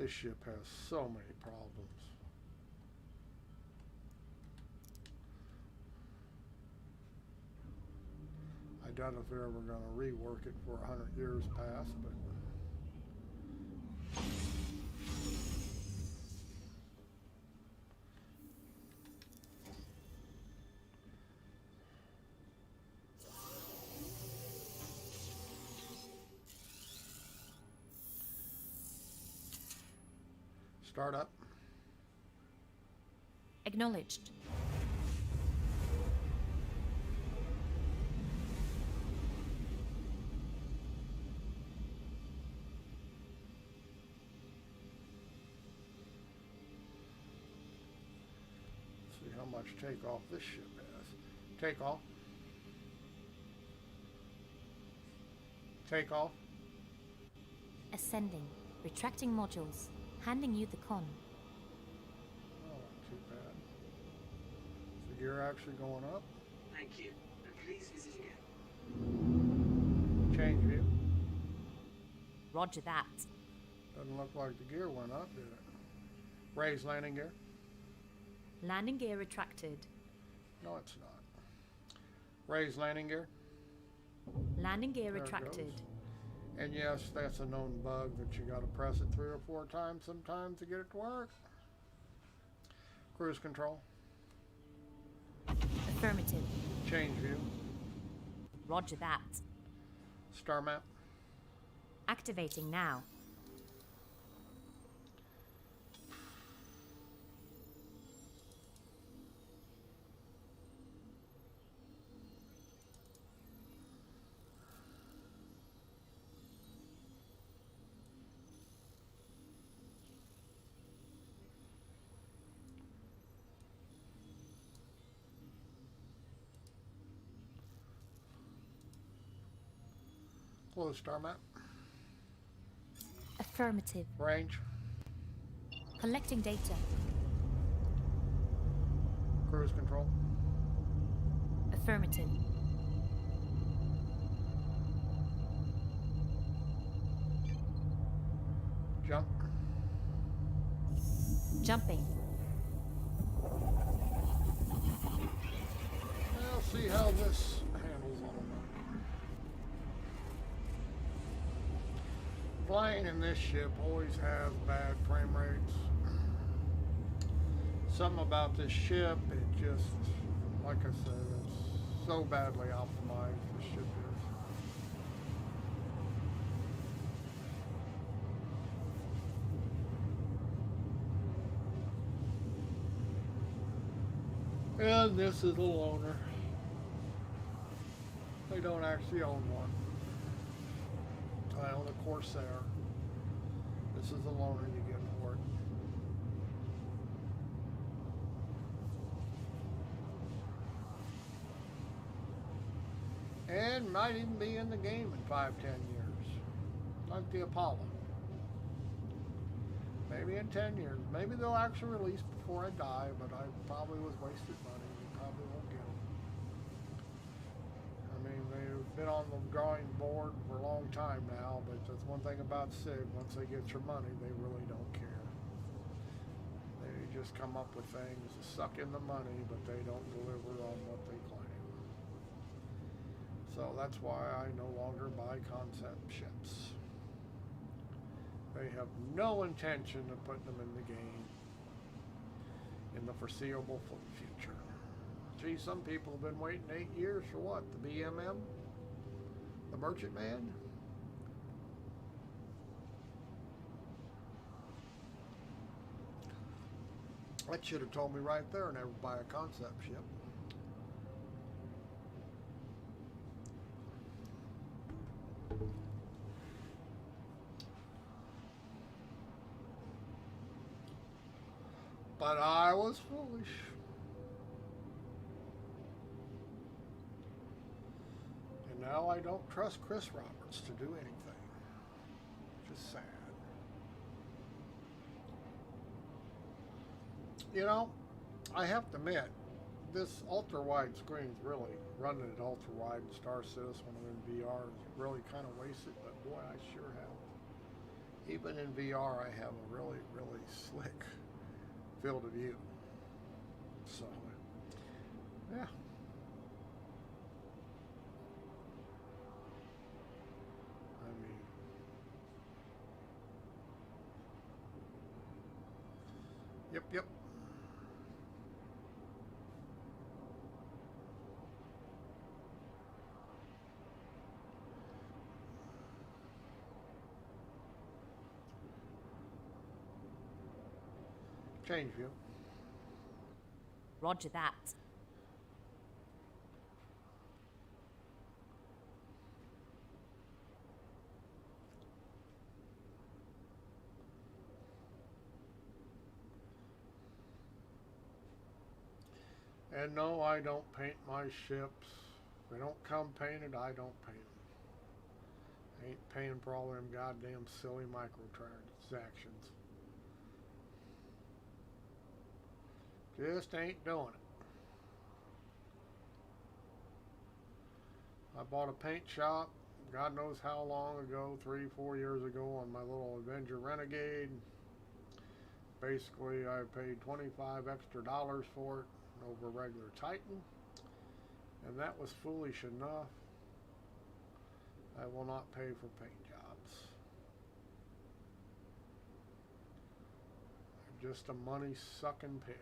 this ship has so many problems. I doubt if they're ever going to rework it for 100 years past, but start up. Acknowledged. See how much takeoff this ship has. Takeoff. Takeoff. Ascending. Retracting modules. Handing you the con. Oh, not too bad. Is the gear actually going up? Thank you. And please visit again. Change view. Roger that. Doesn't look like the gear went up, did it? Raise landing gear. Landing gear retracted. No, it's not. Raise landing gear. Landing gear There it retracted. goes. And yes, that's a known bug that you got to press it 3 or 4 times sometimes to get it to work. Cruise control. Affirmative. Change view. Roger that. Star map. Activating now. Close star map. Affirmative. Range. Collecting data. Cruise control. Affirmative. Jump. Jumping. We'll see how this handles all of that. Flying in this ship always has bad frame rates. Something about this ship, it just, like I said, it's so badly optimized, this ship is. And this is a loaner. They don't actually own one. I own a Corsair. This is the loaner you get for it. And might even be in the game in 5-10 years. Like the Apollo. Maybe in 10 years. Maybe they'll actually release before I die, but I probably was wasted money. You probably won't get them. I mean, they've been on the drawing board for a long time now, but that's one thing about SIG. Once they get your money, they really don't care. They just come up with things to suck in the money, but they don't deliver on what they claim. So that's why I no longer buy concept ships. They have no intention of putting them in the game in the foreseeable future. Gee, some people have been waiting 8 years for what? The BMM? The Merchantman? That should have told me right there never buy a concept ship. But I was foolish. And now I don't trust Chris Roberts to do anything. Just sad. You know, I have to admit, this ultra-wide screen's really running it ultra-wide in Star Citizen and in VR is really kind of wasted, but boy, I sure have Even in VR, I have a really, really slick field of view. So, yeah. I mean, yep. Change view. Roger that. And no, I don't paint my ships. If they don't come painted, I don't paint them. I ain't paying for all them goddamn silly microtransactions. Just ain't doing it. I bought a paint shop, God knows how long ago, 3-4 years ago, on my little Avenger Renegade. Basically, I paid $25 extra for it over regular Titan, and that was foolish enough. I will not pay for paint jobs. I'm just a money-sucking pig.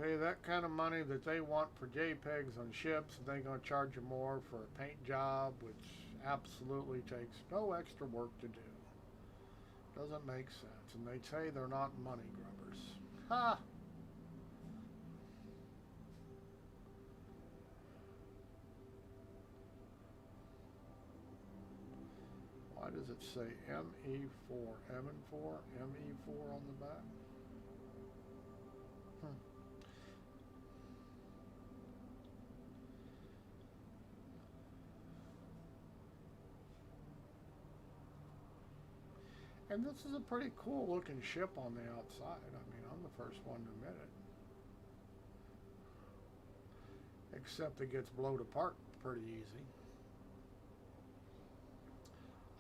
Pay that kind of money that they want for JPEGs on ships, and they're going to charge you more for a paint job, which absolutely takes no extra work to do. Doesn't make sense. And they say they're not money grubbers. Ha! Why does it say ME4? M4? ME4 on the back? And this is a pretty cool looking ship on the outside. I mean, I'm the first one to admit it. Except it gets blown apart pretty easy.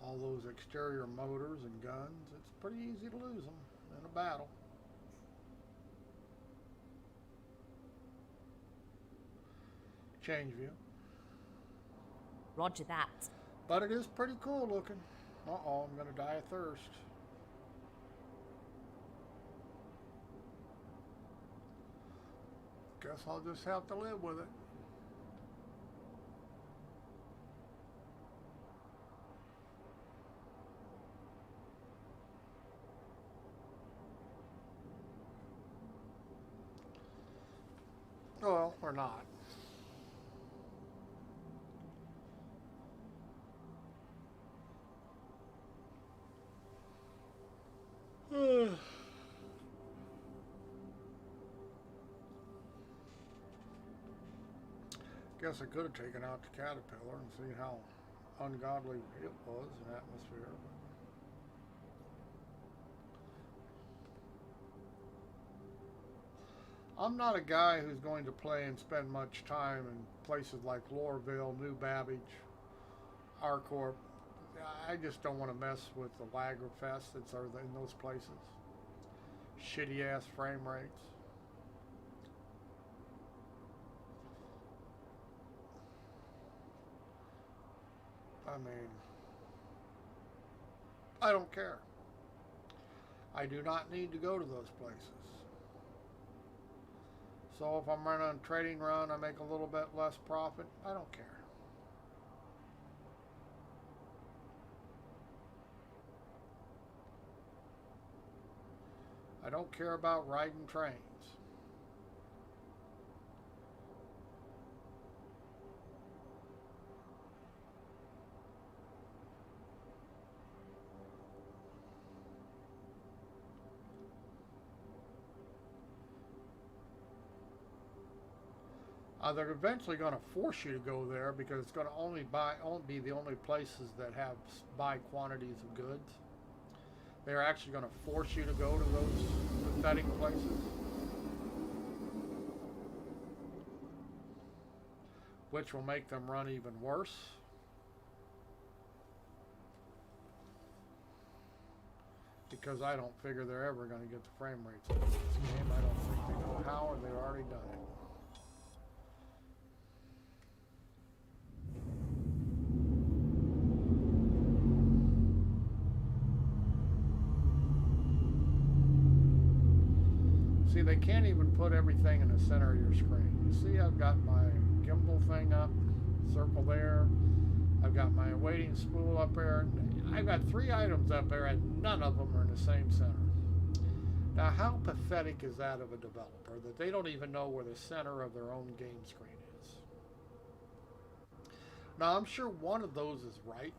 All those exterior motors and guns, it's pretty easy to lose them in a battle. Change view. Roger that. But it is pretty cool looking. Uh-oh, I'm going to die of thirst. Guess I'll just have to live with it. Well, or not. Guess I could have taken out the Caterpillar and seen how ungodly it was in atmosphere. But I'm not a guy who's going to play and spend much time in places like Lorville, New Babbage, Arcorp. I just don't want to mess with the lagger fest that's in those places. Shitty ass frame rates. I mean, I don't care. I do not need to go to those places. So if I'm running a trading run, I make a little bit less profit. I don't care. I don't care about riding trains. They're eventually going to force you to go there because it's going to only be the only places that have buy quantities of goods. They're actually going to force you to go to those pathetic places, which will make them run even worse. because I don't figure they're ever going to get the frame rates in this game. I don't think they know how, or they've already done it. See, they can't even put everything in the center of your screen. You see, I've got my gimbal thing up, circle there. I've got my waiting spool up there. I've got 3 items up there, and none of them are in the same center. Now, how pathetic is that of a developer that they don't even know where the center of their own game screen is? Now, I'm sure one of those is right,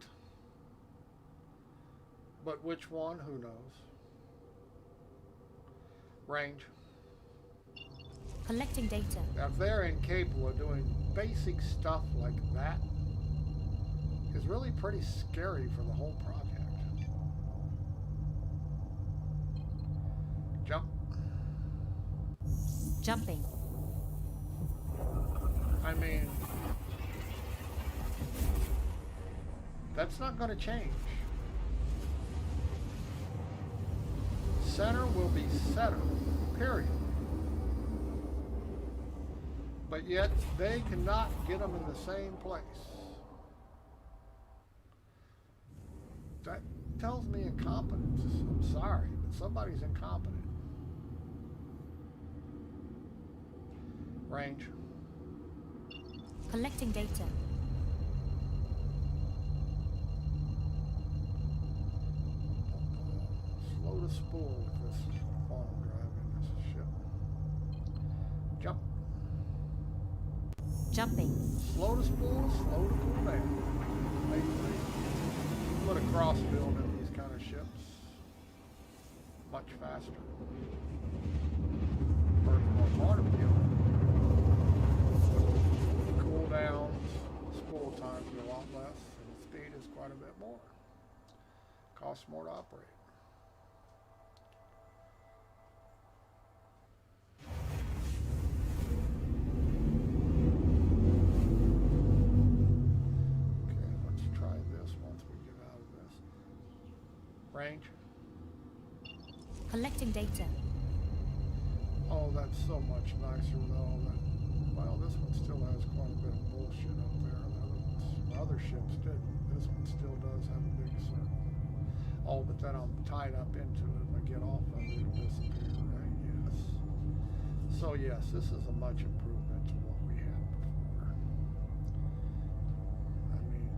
but which one, who knows? Range. Collecting data. Now, if they're incapable of doing basic stuff like that, it's really pretty scary for the whole project. Jump. Jumping. I mean, that's not going to change. Center will be center, period. But yet, they cannot get them in the same place. That tells me incompetence. I'm sorry, but somebody's incompetent. Range. Collecting data. Slow to spool with this quantum drive in this ship. Jump. Jumping. Slow to spool, slow to cool down. Put a cross build in these kind of ships. Much faster. Burns more quantum fuel. Cool downs, spool times are a lot less, and the speed is quite a bit more. Costs more to operate. Range. Collecting data. Oh, that's so much nicer with all that. Well, this one still has quite a bit of bullshit up there. The other ships didn't. This one still does have a big circle. Oh, but then I'm tied up into it. If I get off of it, it'll disappear, right? Yes. So yes, this is a much improvement to what we had before. I mean,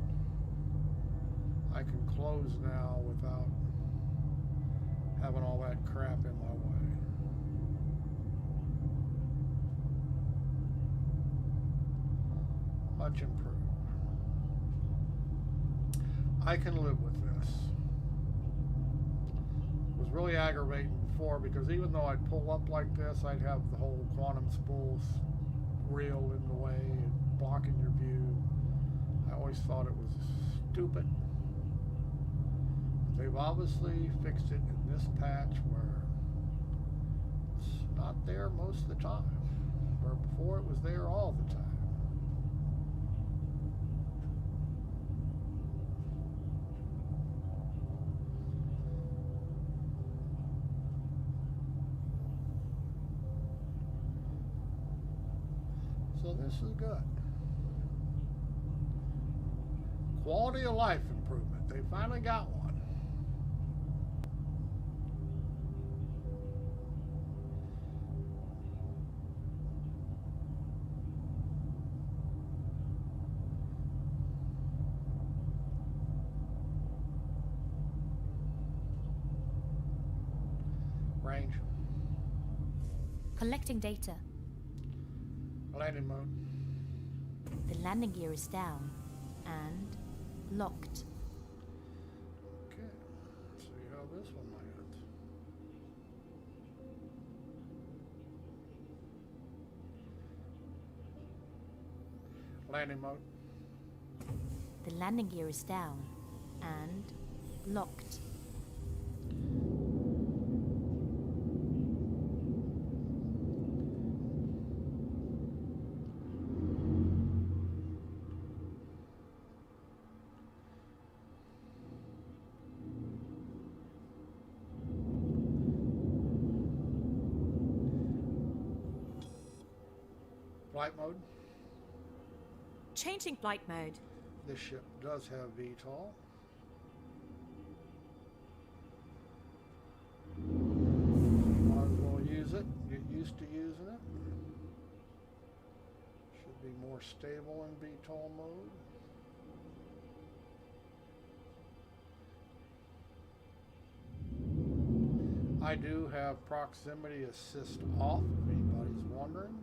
I can close now without having all that crap in my way. Much improved. I can live with this. It was really aggravating before because even though I'd pull up like this, I'd have the whole quantum spools reel in the way and blocking your view. I always thought it was stupid. They've obviously fixed it in this patch where it's not there most of the time, where before it was there all the time. So this is good. Quality of life improvement. They finally got one. Range. Collecting data. Landing mode. The landing gear is down and locked. Okay. See how this one lands. Landing mode. The landing gear is down and locked. Flight mode. Changing flight mode. This ship does have VTOL. Might as well use it. Get used to using it. Should be more stable in VTOL mode. I do have proximity assist off, if anybody's wondering.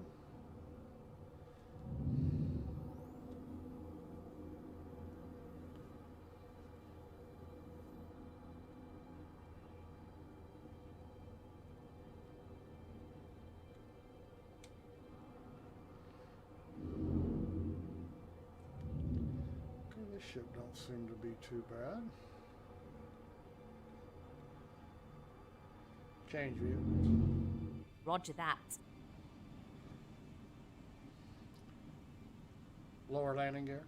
Okay, this ship don't seem to be too bad. Change view. Roger that. Lower landing gear.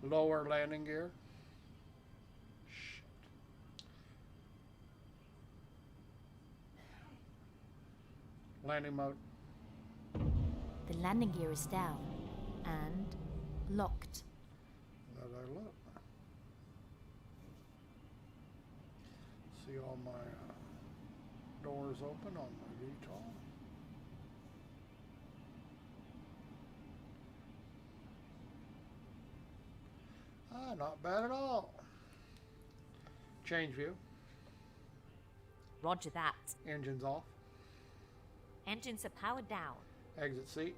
Lower landing gear. Shit. Landing mode. The landing gear is down and locked. As I look. See all my doors open on my VTOL. Ah, not bad at all. Change view. Roger that. Engines off. Engines are powered down. Exit seat.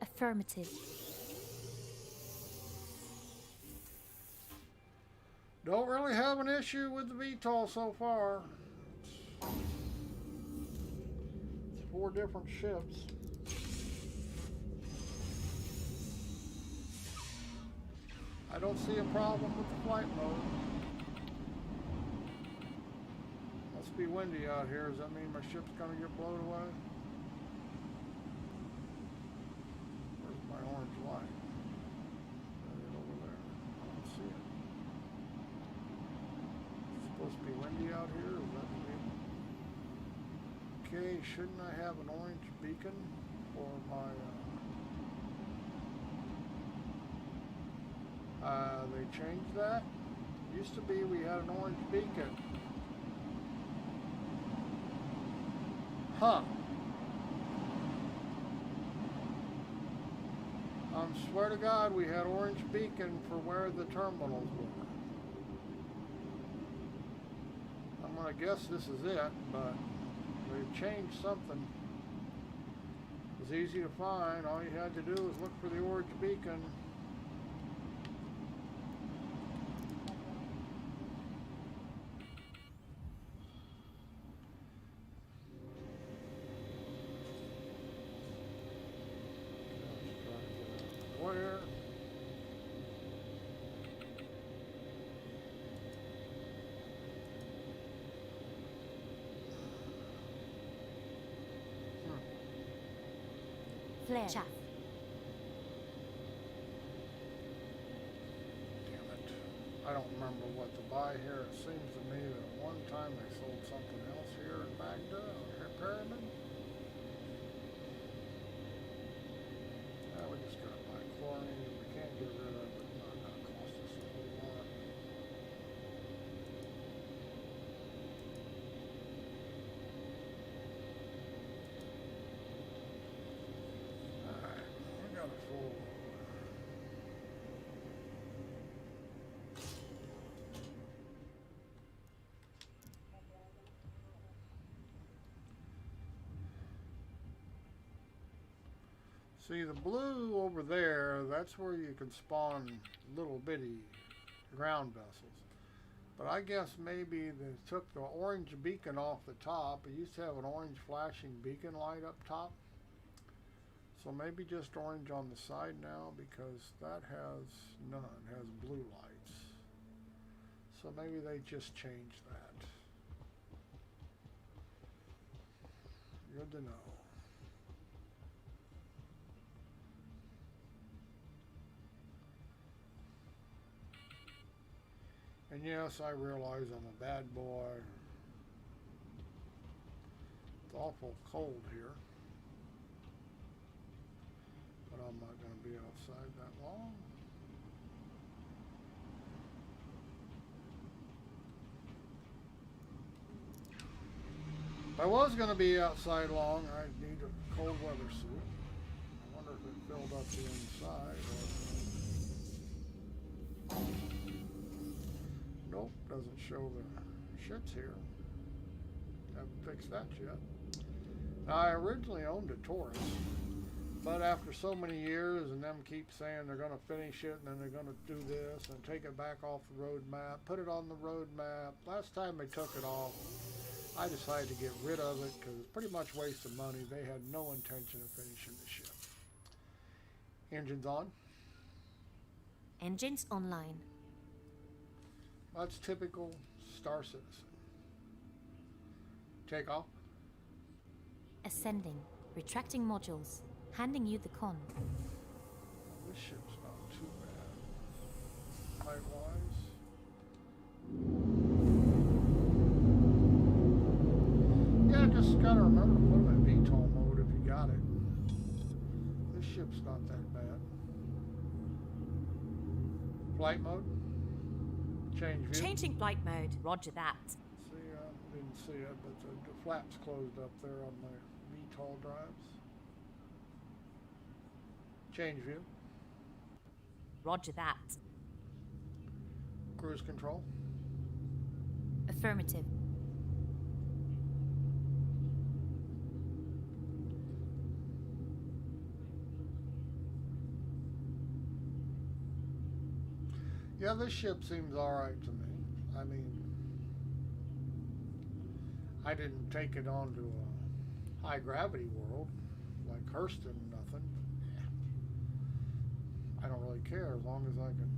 Affirmative. Don't really have an issue with the VTOL so far. It's 4 different ships. I don't see a problem with the flight mode. Must be windy out here. Does that mean my ship's gonna get blown away? Where's my orange light? Right over there. I don't see it. It's supposed to be windy out here. Is that me? Okay, shouldn't I have an orange beacon for my they changed that? Used to be we had an orange beacon. Huh. Swear to God, we had orange beacon for where the terminals were. I'm gonna guess this is it, but they've changed something. It was easy to find. All you had to do was look for the orange beacon. Where? Flare. Chaff. Damn it. I don't remember what to buy here. It seems to me that one time they sold something else here in Magda or Perryman. We just gotta buy chlorine. We can't get rid of it. It's not gonna cost us a whole lot. Alright, we got a full. See, the blue over there, that's where you can spawn little bitty ground vessels. But I guess maybe they took the orange beacon off the top. It used to have an orange flashing beacon light up top. So maybe just orange on the side now, because that has none, has blue lights. So maybe they just changed that. Good to know. And yes, I realize I'm a bad boy. It's awful cold here. But I'm not going to be outside that long. If I was going to be outside long, I'd need a cold weather suit. I wonder if it filled up the inside. Or... Nope, doesn't show the shits here. Haven't fixed that yet. Now, I originally owned a Taurus, but after so many years and them keep saying they're going to finish it and then they're going to do this and take it back off the road map, put it on the road map. Last time they took it off, I decided to get rid of it because it's pretty much waste of money. They had no intention of finishing the ship. Engines on. Engines online. That's typical Star Citizen. Take off. Ascending. Retracting modules. Handing you the con. This ship's not too bad. Height-wise. Yeah, just gotta remember to put them in VTOL mode if you got it. This ship's not that bad. Flight mode. Change view. Changing flight mode. Roger that. See, I didn't see it, but the flaps closed up there on my VTOL drives. Change view. Roger that. Cruise control. Affirmative. Yeah, this ship seems alright to me. I mean, I didn't take it onto a high gravity world like Hurston, nothing. I don't really care as long as I can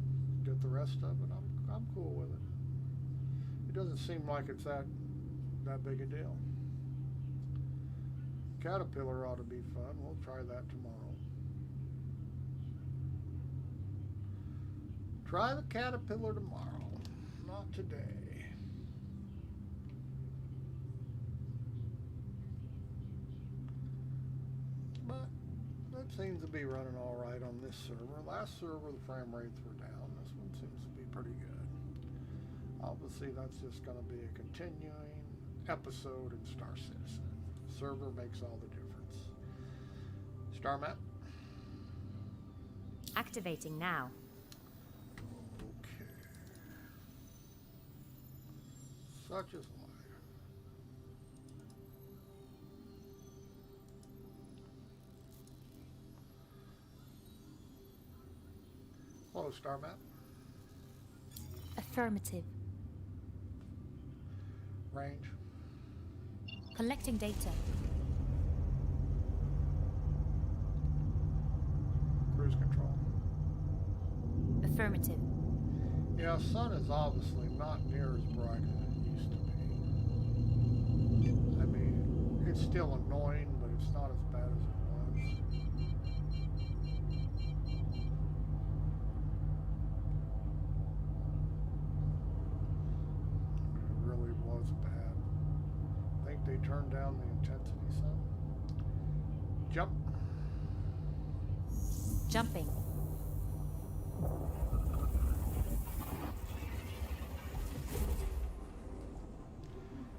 get the rest of it. I'm cool with it. It doesn't seem like it's that big a deal. Caterpillar ought to be fun. We'll try that tomorrow. Try the Caterpillar tomorrow, not today. But that seems to be running all right on this server. Last server, the frame rates were down. This one seems to be pretty good. Obviously, that's just going to be a continuing episode in Star Citizen. Server makes all the difference. Star map. Activating now. Okay. Such is life. Hello, star map. Affirmative. Range. Collecting data. Cruise control. Affirmative. Yeah, sun is obviously not near as bright as it used to be. I mean, it's still annoying, but it's not as bad as it was. It really was bad. I think they turned down the intensity some. Jump. Jumping.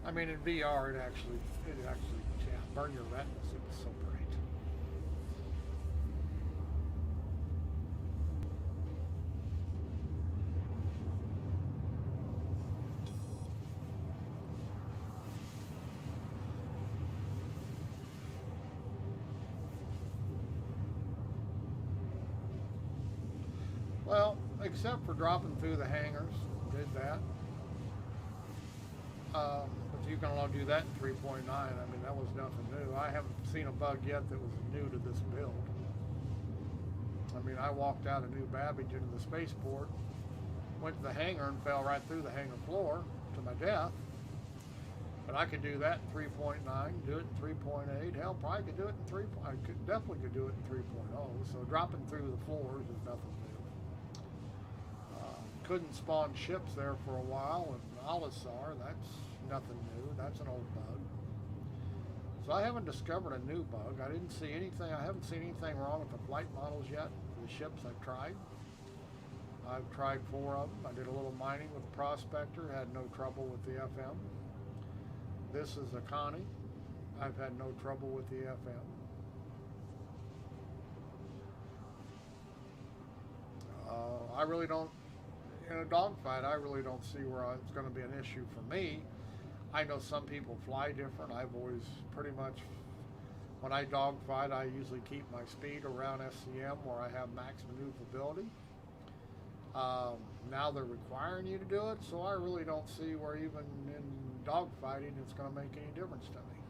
I mean, in VR, it actually, yeah, burn your retinas. It was so bright. Well, except for dropping through the hangars, did that. But you can only do that in 3.9. I mean, that was nothing new. I haven't seen a bug yet that was new to this build. I mean, I walked out of New Babbage into the spaceport, went to the hangar and fell right through the hangar floor to my death. But I could do that in 3.9, do it in 3.8. Hell, probably could do it in 3. I definitely could do it in 3.0. So dropping through the floors is nothing new. Couldn't spawn ships there for a while, and Alisar, that's nothing new. That's an old bug. So I haven't discovered a new bug. I didn't see anything. I haven't seen anything wrong with the flight models yet for the ships I've tried. I've tried 4 of them. I did a little mining with the Prospector. Had no trouble with the FM. This is a Connie. I've had no trouble with the FM. I really don't, in a dogfight, I really don't see where it's going to be an issue for me. I know some people fly different. I've always pretty much, when I dogfight, I usually keep my speed around SCM where I have max maneuverability. Now they're requiring you to do it, so I really don't see where even in dogfighting it's going to make any difference to me.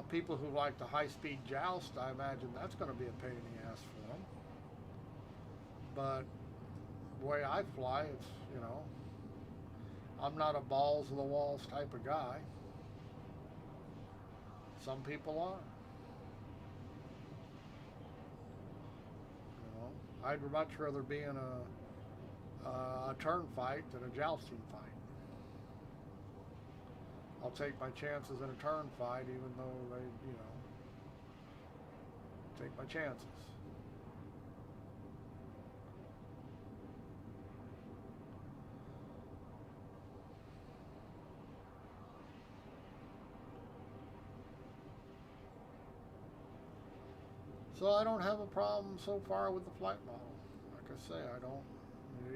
People who like the high-speed joust, I imagine that's going to be a pain in the ass for them. But the way I fly, it's, you know, I'm not a balls of the walls type of guy. Some people are. You know, I'd much rather be in a turn fight than a jousting fight. I'll take my chances in a turn fight, even though they, you know, take my chances. So I don't have a problem so far with the flight model. Like I say, I don't.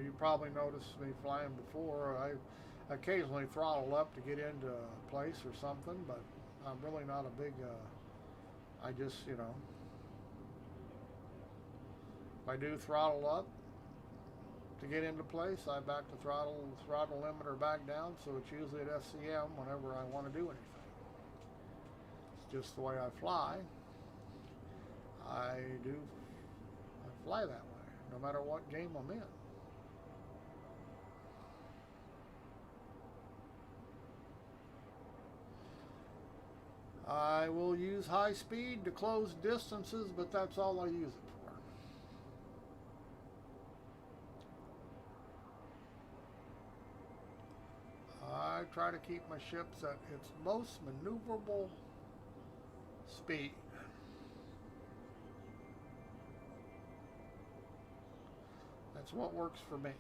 You probably noticed me flying before. I occasionally throttle up to get into a place or something, but I'm really not a big. I just, you know, if I do throttle up to get into place, I back the throttle limiter back down, so it's usually at SCM whenever I want to do anything. It's just the way I fly. I fly that way, no matter what game I'm in. I will use high speed to close distances, but that's all I use it for. I try to keep my ships at its most maneuverable speed. That's what works for me.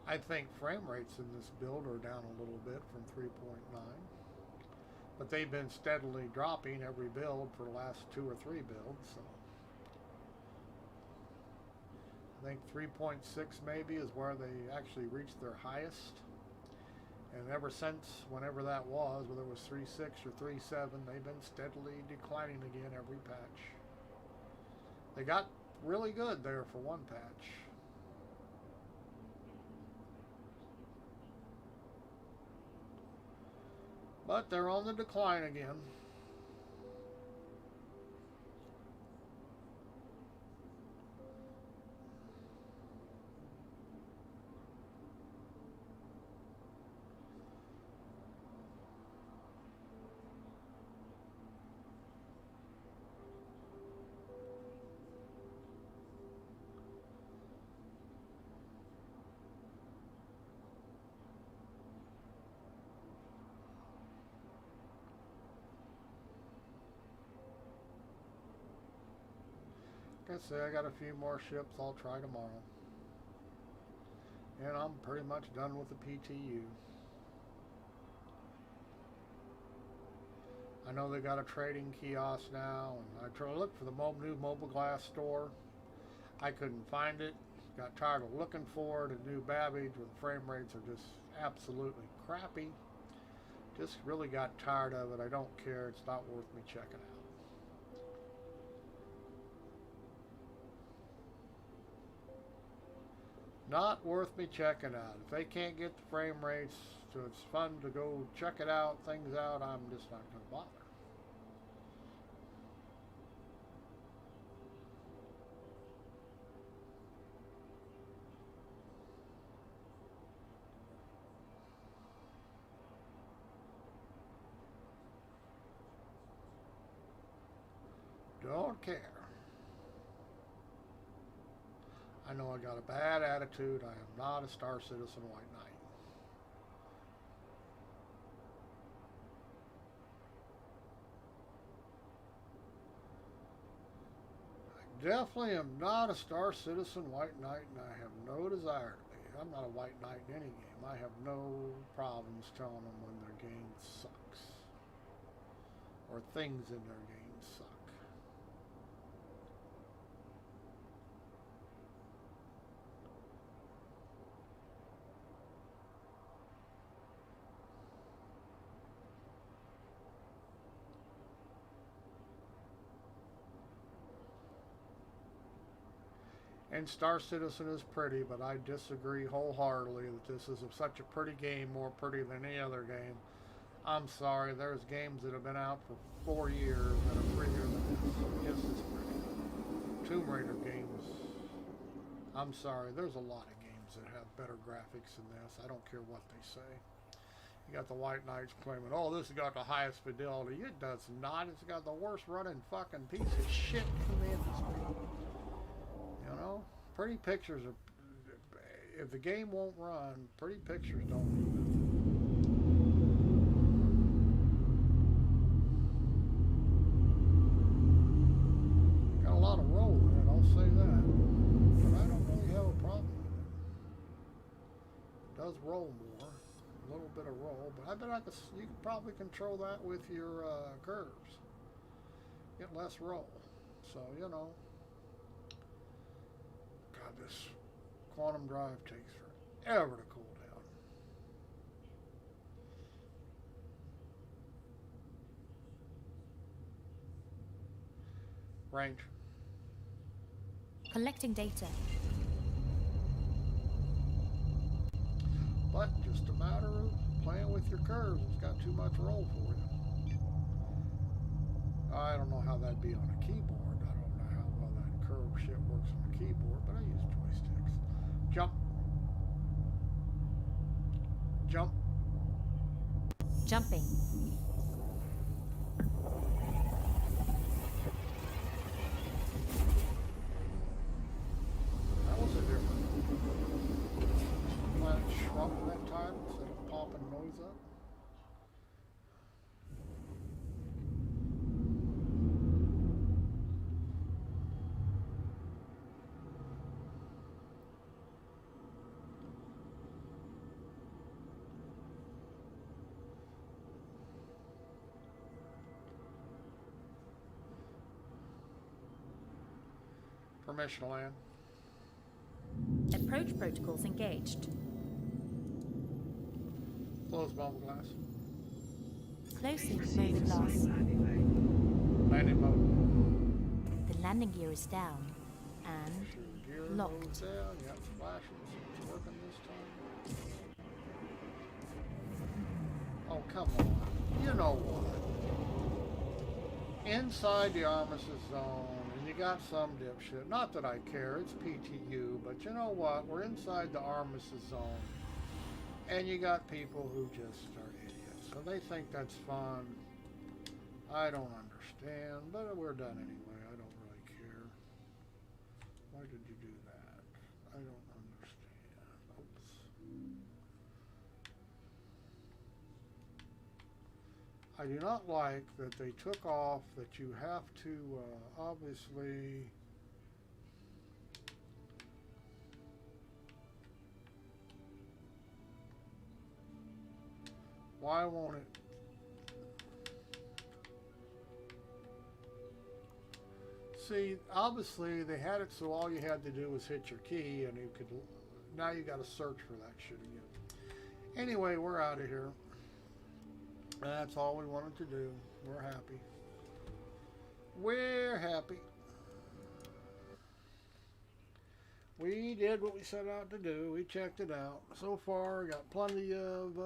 I think frame rates in this build are down a little bit from 3.9. But they've been steadily dropping every build for the last 2 or 3 builds. So I think 3.6 maybe is where they actually reached their highest. And ever since whenever that was, whether it was 3.6 or 3.7, they've been steadily declining again every patch. They got really good there for one patch. But they're on the decline again. Like I say, I got a few more ships I'll try tomorrow. And I'm pretty much done with the PTU. I know they got a trading kiosk now, and I try to look for the new mobile glass store. I couldn't find it. Got tired of looking for it. A new Babbage where the frame rates are just absolutely crappy. Just really got tired of it. I don't care. It's not worth me checking out. Not worth me checking out. If they can't get the frame rates so it's fun to go check it out, things out, I'm just not going to bother. Don't care. I know I got a bad attitude. I am not a Star Citizen White Knight. I definitely am not a Star Citizen White Knight, and I have no desire to be. I'm not a White Knight in any game. I have no problems telling them when their game sucks. Or things in their game suck. And Star Citizen is pretty, but I disagree wholeheartedly that this is such a pretty game, more pretty than any other game. I'm sorry, there's games that have been out for 4 years that are prettier than this. Yes, it's pretty. Tomb Raider games, I'm sorry, there's a lot of games that have better graphics than this. I don't care what they say. You got the White Knights claiming, oh, this has got the highest fidelity. It does not. It's got the worst running fucking piece of shit in the industry. You know, pretty pictures are. If the game won't run, pretty pictures don't do nothing. Got a lot of roll in it, I'll say that. But I don't really have a problem with it. It does roll more, a little bit of roll, but I bet you could probably control that with your curves. Get less roll, so you know. God, this quantum drive takes forever to cool down. Range. Collecting data. But just a matter of playing with your curves. It's got too much roll for you. I don't know how that'd be on a keyboard. I don't know how well that curve shit works on a keyboard, but I use joysticks. Jump. Jump. Jumping. That was a different planet shrunk that time instead of popping noise up. Permission to land. Approach protocols engaged. Close bubble glass. Closing mode glass. Landing mode. The landing gear is down and Gear locked. mode's down. You got flashes. It's working this time. Oh, come on. You know what? Inside the armistice zone, and you got some dipshit. Not that I care, it's PTU, but you know what? We're inside the armistice zone, and you got people who just are idiots. So they think that's fun. I don't understand, but we're done anyway. I don't really care. Why did you do that? I don't understand. Oops. I do not like that they took off that you have to obviously why won't it see obviously they had it so all you had to do was hit your key and you could now you got to search for that shit again. Anyway, we're out of here. That's all we wanted to do. We're happy. We're happy. We did what we set out to do. We checked it out. So far, got plenty of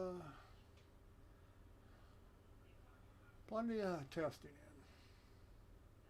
testing